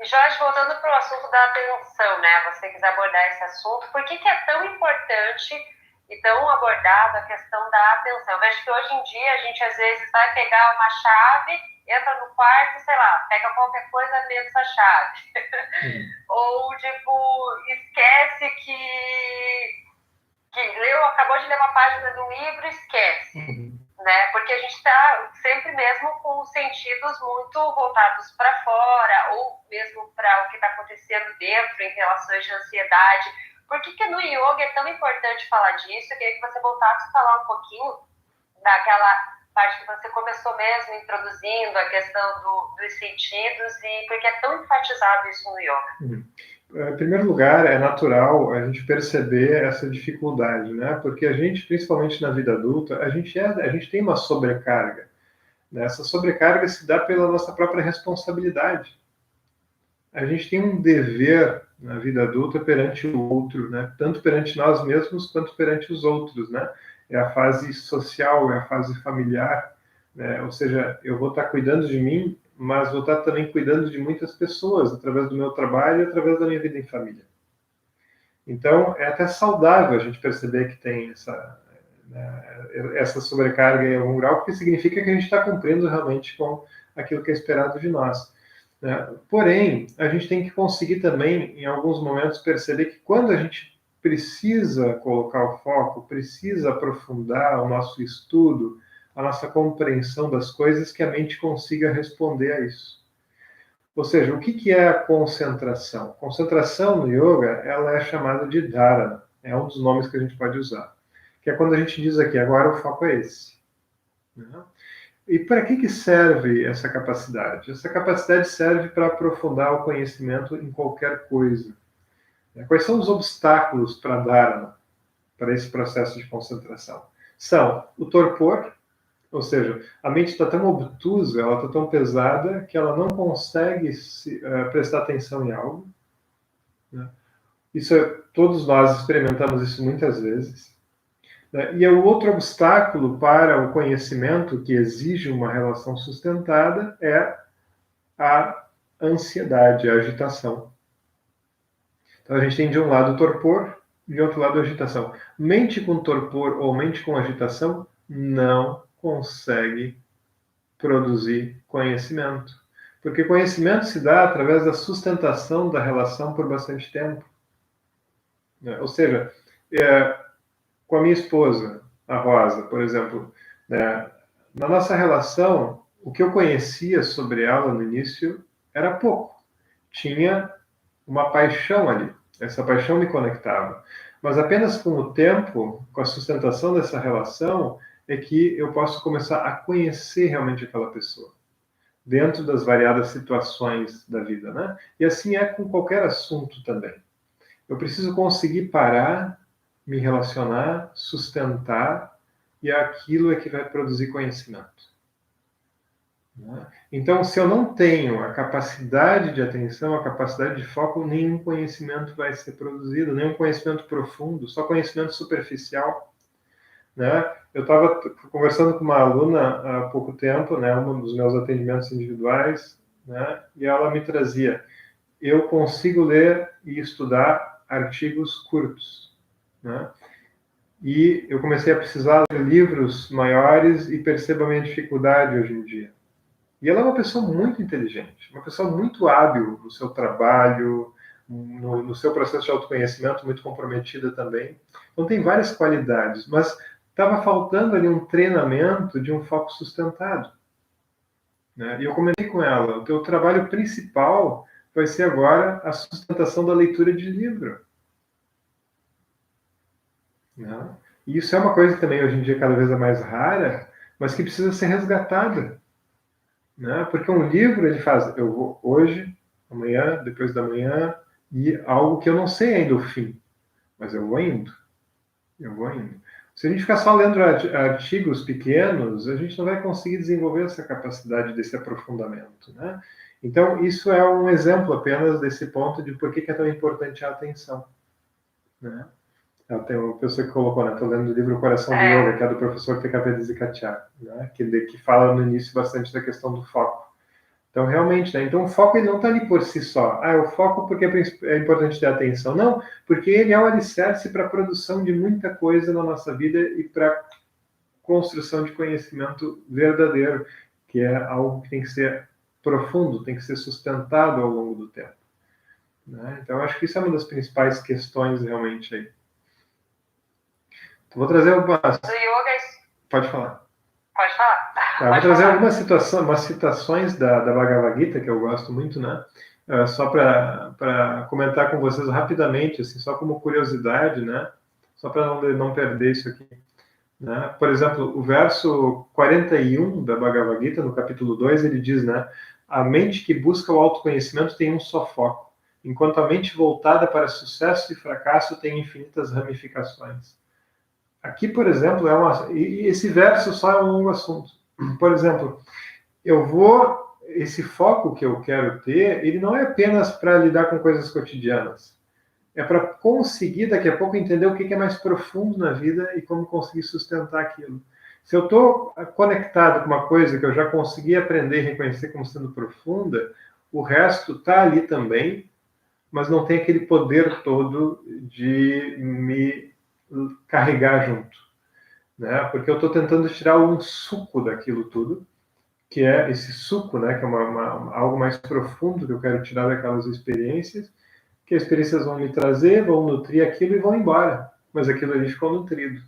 Jorge, voltando para o assunto da atenção, né? Você quis abordar esse assunto, por que é tão importante e tão abordado a questão da atenção? Eu vejo que hoje em dia a gente às vezes vai pegar uma chave, entra no quarto, sei lá, pega qualquer coisa dentro dessa chave. Ou, tipo, esquece que leu, acabou de ler uma página do livro e esquece. Né? Porque a gente está sempre mesmo com os sentidos muito voltados para fora, ou mesmo para o que está acontecendo dentro em relações de ansiedade. Por que no yoga é tão importante falar disso? Eu queria que você voltasse a falar um pouquinho daquela parte que você começou mesmo introduzindo, a questão dos sentidos, e por que é tão enfatizado isso no yoga? Em primeiro lugar, é natural a gente perceber essa dificuldade, né? Porque a gente, principalmente na vida adulta, a gente tem uma sobrecarga, né? Essa sobrecarga se dá pela nossa própria responsabilidade. A gente tem um dever na vida adulta perante o outro, né? Tanto perante nós mesmos quanto perante os outros, né? É a fase social, é a fase familiar, né? Ou seja, eu vou estar cuidando de mim, mas vou estar também cuidando de muitas pessoas através do meu trabalho e através da minha vida em família. Então, é até saudável a gente perceber que tem essa sobrecarga em algum grau, porque significa que a gente está cumprindo realmente com aquilo que é esperado de nós. Né? Porém, a gente tem que conseguir também, em alguns momentos, perceber que quando a gente precisa colocar o foco, precisa aprofundar o nosso estudo, a nossa compreensão das coisas, que a mente consiga responder a isso. Ou seja, o que é a concentração? Concentração no yoga, ela é chamada de dharana, é um dos nomes que a gente pode usar, que é quando a gente diz aqui, agora o foco é esse. Né? E para que serve essa capacidade? Essa capacidade serve para aprofundar o conhecimento em qualquer coisa. Quais são os obstáculos para dharana, para esse processo de concentração? São o torpor, ou seja, a mente está tão obtusa, ela está tão pesada, que ela não consegue prestar atenção em algo. Né? Todos nós experimentamos isso muitas vezes. Né? E o outro obstáculo para o conhecimento que exige uma relação sustentada é a ansiedade, a agitação. Então a gente tem de um lado o torpor e de outro lado a agitação. Mente com torpor ou mente com agitação não consegue produzir conhecimento. Porque conhecimento se dá através da sustentação da relação por bastante tempo. Ou seja, com a minha esposa, a Rosa, por exemplo, né, na nossa relação, o que eu conhecia sobre ela no início era pouco. Tinha uma paixão ali. Essa paixão me conectava. Mas apenas com o tempo, com a sustentação dessa relação, é que eu posso começar a conhecer realmente aquela pessoa, dentro das variadas situações da vida, né? E assim é com qualquer assunto também. Eu preciso conseguir parar, me relacionar, sustentar, e aquilo é que vai produzir conhecimento. Então, se eu não tenho a capacidade de atenção, a capacidade de foco, nenhum conhecimento vai ser produzido, nenhum conhecimento profundo, só conhecimento superficial. Né? Eu estava conversando com uma aluna há pouco tempo, né, um dos meus atendimentos individuais, né, e ela me trazia, eu consigo ler e estudar artigos curtos. Né? E eu comecei a precisar ler livros maiores e percebo a minha dificuldade hoje em dia. E ela é uma pessoa muito inteligente, uma pessoa muito hábil no seu trabalho, no seu processo de autoconhecimento, muito comprometida também. Então tem várias qualidades, mas estava faltando ali um treinamento de um foco sustentado. Né? E eu comentei com ela, o teu trabalho principal vai ser agora a sustentação da leitura de livro. Né? E isso é uma coisa que também hoje em dia cada vez é mais rara, mas que precisa ser resgatada. Né? Porque um livro, ele faz, eu vou hoje, amanhã, depois da manhã, e algo que eu não sei ainda o fim, mas eu vou indo. Se a gente ficar só lendo artigos pequenos, a gente não vai conseguir desenvolver essa capacidade desse aprofundamento. Né? Então, isso é um exemplo apenas desse ponto de por que é tão importante a atenção. Né? Tem uma pessoa que colocou, né? Estou lendo o livro O Coração do Yoga, que é do professor TKP Dizikachar, né? Que fala no início bastante da questão do foco. Então, realmente, né? Então, o foco ele não está ali por si só. O foco porque é importante ter atenção. Não, porque ele é o alicerce para a produção de muita coisa na nossa vida e para a construção de conhecimento verdadeiro, que é algo que tem que ser profundo, tem que ser sustentado ao longo do tempo. Né? Então, acho que isso é uma das principais questões realmente aí. Vou trazer algumas... Do yoga... Pode falar. Pode falar. Vou trazer algumas citações da Bhagavad Gita, que eu gosto muito, né? Só para comentar com vocês rapidamente, assim, só como curiosidade, né? Só para não perder isso aqui. Né? Por exemplo, o verso 41 da Bhagavad Gita, no capítulo 2, ele diz, né? A mente que busca o autoconhecimento tem um só foco, enquanto a mente voltada para sucesso e fracasso tem infinitas ramificações. Aqui, por exemplo, e esse verso só é um longo assunto. Por exemplo, eu vou esse foco que eu quero ter, ele não é apenas para lidar com coisas cotidianas. É para conseguir, daqui a pouco, entender o que é mais profundo na vida e como conseguir sustentar aquilo. Se eu estou conectado com uma coisa que eu já consegui aprender e reconhecer como sendo profunda, o resto está ali também, mas não tem aquele poder todo de me carregar junto, né? Porque eu estou tentando tirar um suco daquilo tudo, que é esse suco, né? Que é algo mais profundo que eu quero tirar daquelas experiências, que as experiências vão me trazer, vão nutrir aquilo e vão embora, mas aquilo ali ficou nutrido,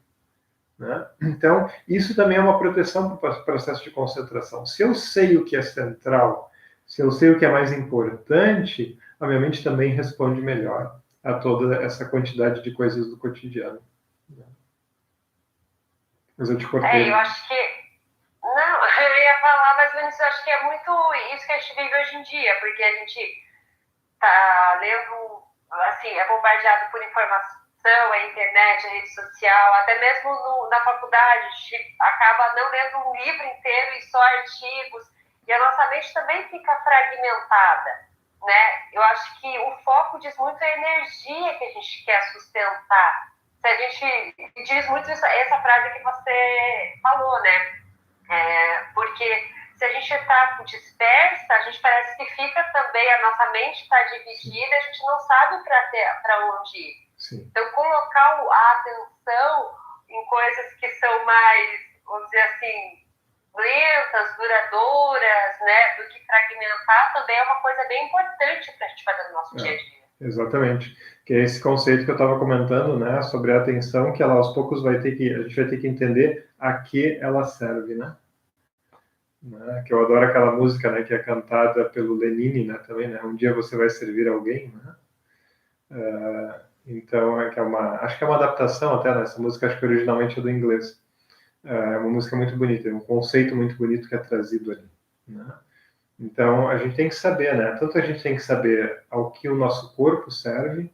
né? Então, isso também é uma proteção para o processo de concentração. Se eu sei o que é central, se eu sei o que é mais importante, a minha mente também responde melhor a toda essa quantidade de coisas do cotidiano. Mas eu te cortei. Eu acho que... Não, eu ia falar, mas eu acho que é muito isso que a gente vive hoje em dia, porque a gente tá lendo, assim, é bombardeado por informação, a internet, a rede social, até mesmo na faculdade, a gente acaba não lendo um livro inteiro e só artigos, e a nossa mente também fica fragmentada, né? Eu acho que o foco diz muito a energia que a gente quer sustentar. Se a gente diz muito essa frase que você falou, né? Porque se a gente está dispersa, a gente parece que fica também, a nossa mente está dividida, a gente não sabe para onde ir. Sim. Então, colocar a atenção em coisas que são mais, vamos dizer assim, lentas, duradouras, né, do que fragmentar, também é uma coisa bem importante para a gente fazer no nosso dia a dia. Exatamente. Que é esse conceito que eu estava comentando, né, sobre a atenção, que ela aos poucos a gente vai ter que entender a que ela serve, né? Que eu adoro aquela música, né, que é cantada pelo Lenine, né, também, né? Um dia você vai servir alguém, né? Então, acho que é uma adaptação até, né? Essa música, acho que originalmente é do inglês. É uma música muito bonita, é um conceito muito bonito que é trazido ali, né? Então, a gente tem que saber, né? Tanto a gente tem que saber ao que o nosso corpo serve,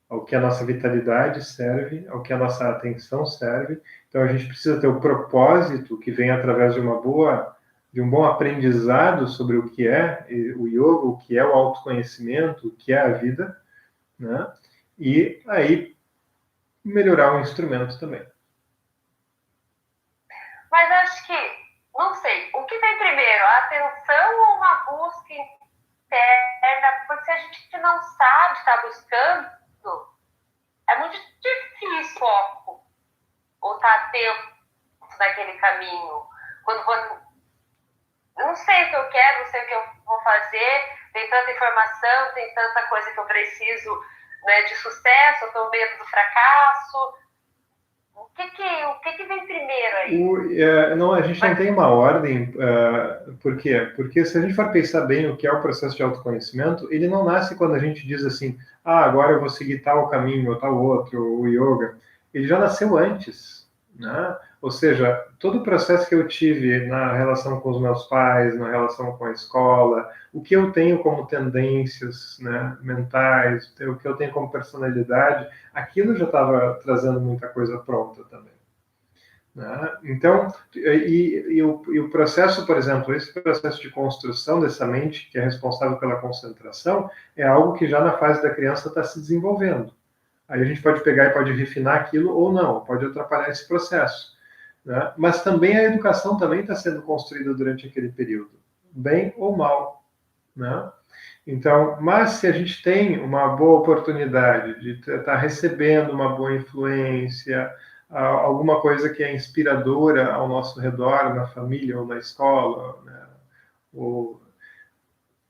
ao que a nossa vitalidade serve, ao que a nossa atenção serve. Então, a gente precisa ter o propósito que vem através de um bom aprendizado sobre o que é o yoga, o que é o autoconhecimento, o que é a vida, né? E aí melhorar o instrumento também. Mas acho que, não sei, o que vem primeiro, a atenção ou uma busca interna? Porque se a gente não sabe estar buscando, é muito difícil o foco ou estar atento naquele caminho. Quando eu não sei o que eu quero, não sei o que eu vou fazer, tem tanta informação, tem tanta coisa que eu preciso, né, de sucesso, eu tenho medo do fracasso. O que vem primeiro aí? Não, a gente não tem uma ordem. Por quê? Porque se a gente for pensar bem o que é o processo de autoconhecimento, ele não nasce quando a gente diz assim, agora eu vou seguir tal caminho ou tal outro, o yoga. Ele já nasceu antes, né? Ou seja, todo o processo que eu tive na relação com os meus pais, na relação com a escola, o que eu tenho como tendências, né, mentais, o que eu tenho como personalidade, aquilo já estava trazendo muita coisa pronta também, né? Então, o processo, por exemplo, esse processo de construção dessa mente, que é responsável pela concentração, é algo que já na fase da criança está se desenvolvendo. Aí a gente pode pegar e pode refinar aquilo ou não, pode atrapalhar esse processo, né? Mas também a educação também está sendo construída durante aquele período, bem ou mal, né? Então, mas se a gente tem uma boa oportunidade de estar recebendo uma boa influência, alguma coisa que é inspiradora ao nosso redor, na família ou na escola, né?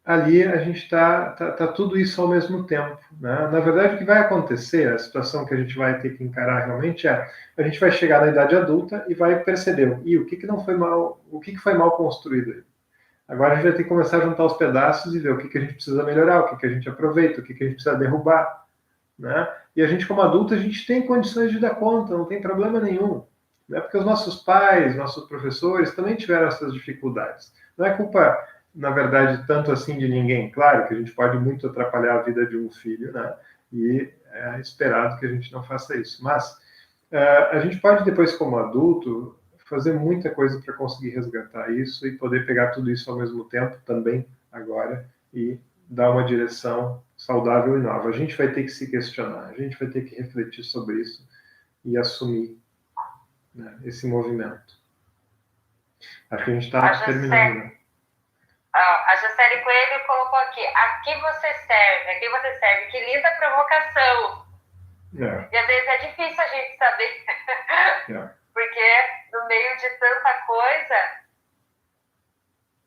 Ali a gente está tudo isso ao mesmo tempo, né? Na verdade, o que vai acontecer, a situação que a gente vai ter que encarar realmente a gente vai chegar na idade adulta e vai perceber, o que não foi mal, o que foi mal construído aí. Agora a gente vai ter que começar a juntar os pedaços e ver o que a gente precisa melhorar, o que a gente aproveita, o que a gente precisa derrubar, né? E a gente, como adulto, a gente tem condições de dar conta, não tem problema nenhum, né? Porque os nossos pais, nossos professores também tiveram essas dificuldades. Não é culpa, na verdade, tanto assim de ninguém. Claro que a gente pode muito atrapalhar a vida de um filho, né? E é esperado que a gente não faça isso. Mas a gente pode depois, como adulto, fazer muita coisa para conseguir resgatar isso e poder pegar tudo isso ao mesmo tempo também agora e dar uma direção saudável e nova. A gente vai ter que se questionar, a gente vai ter que refletir sobre isso e assumir, né, esse movimento. Acho que a gente está terminando, né? A Juscelie Coelho colocou aqui: a que você serve, que linda provocação. E às vezes é difícil a gente saber, porque no meio de tanta coisa,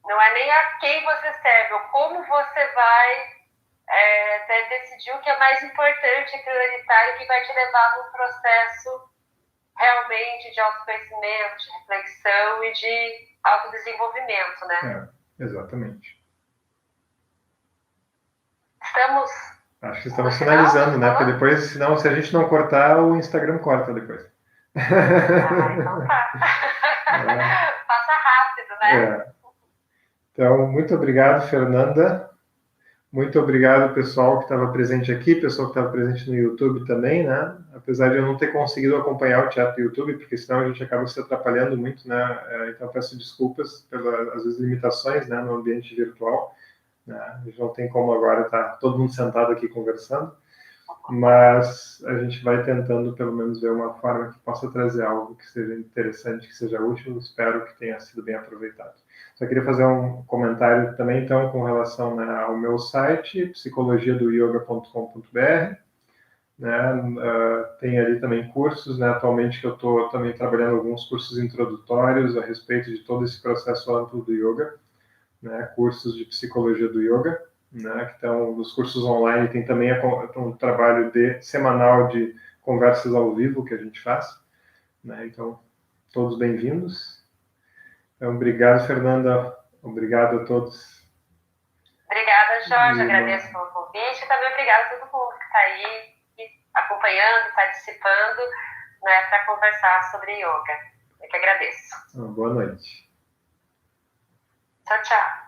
não é nem a quem você serve, ou como você vai decidir o que é mais importante, prioritário, que vai te levar num processo realmente de autoconhecimento, de reflexão e de autodesenvolvimento, né? Exatamente. Acho que estamos finalizando, né? Porque depois, senão, se a gente não cortar, o Instagram corta depois. Então tá. Passa rápido, né? Então, muito obrigado, Fernanda. Muito obrigado, pessoal que estava presente aqui, pessoal que estava presente no YouTube também, né? Apesar de eu não ter conseguido acompanhar o chat do YouTube, porque senão a gente acaba se atrapalhando muito, né? Então, peço desculpas pelas, às vezes, limitações, né, no ambiente virtual. Né? A gente não tem como agora estar todo mundo sentado aqui conversando, mas a gente vai tentando, pelo menos, ver uma forma que possa trazer algo que seja interessante, que seja útil. Espero que tenha sido bem aproveitado. Só queria fazer um comentário também, então, com relação, né, ao meu site, psicologiadoyoga.com.br. Né? Tem ali também cursos, né? Atualmente que eu estou também trabalhando alguns cursos introdutórios a respeito de todo esse processo amplo do yoga, né? Cursos de psicologia do yoga, né? Que estão nos cursos online. Tem também um trabalho semanal de conversas ao vivo que a gente faz, né? Então, todos bem-vindos. Então, obrigado, Fernanda. Obrigado a todos. Obrigada, Jorge. Agradeço pelo convite. E também obrigada a todo mundo que está aí acompanhando, participando, né, para conversar sobre yoga. Eu que agradeço. Boa noite. Tchau, tchau.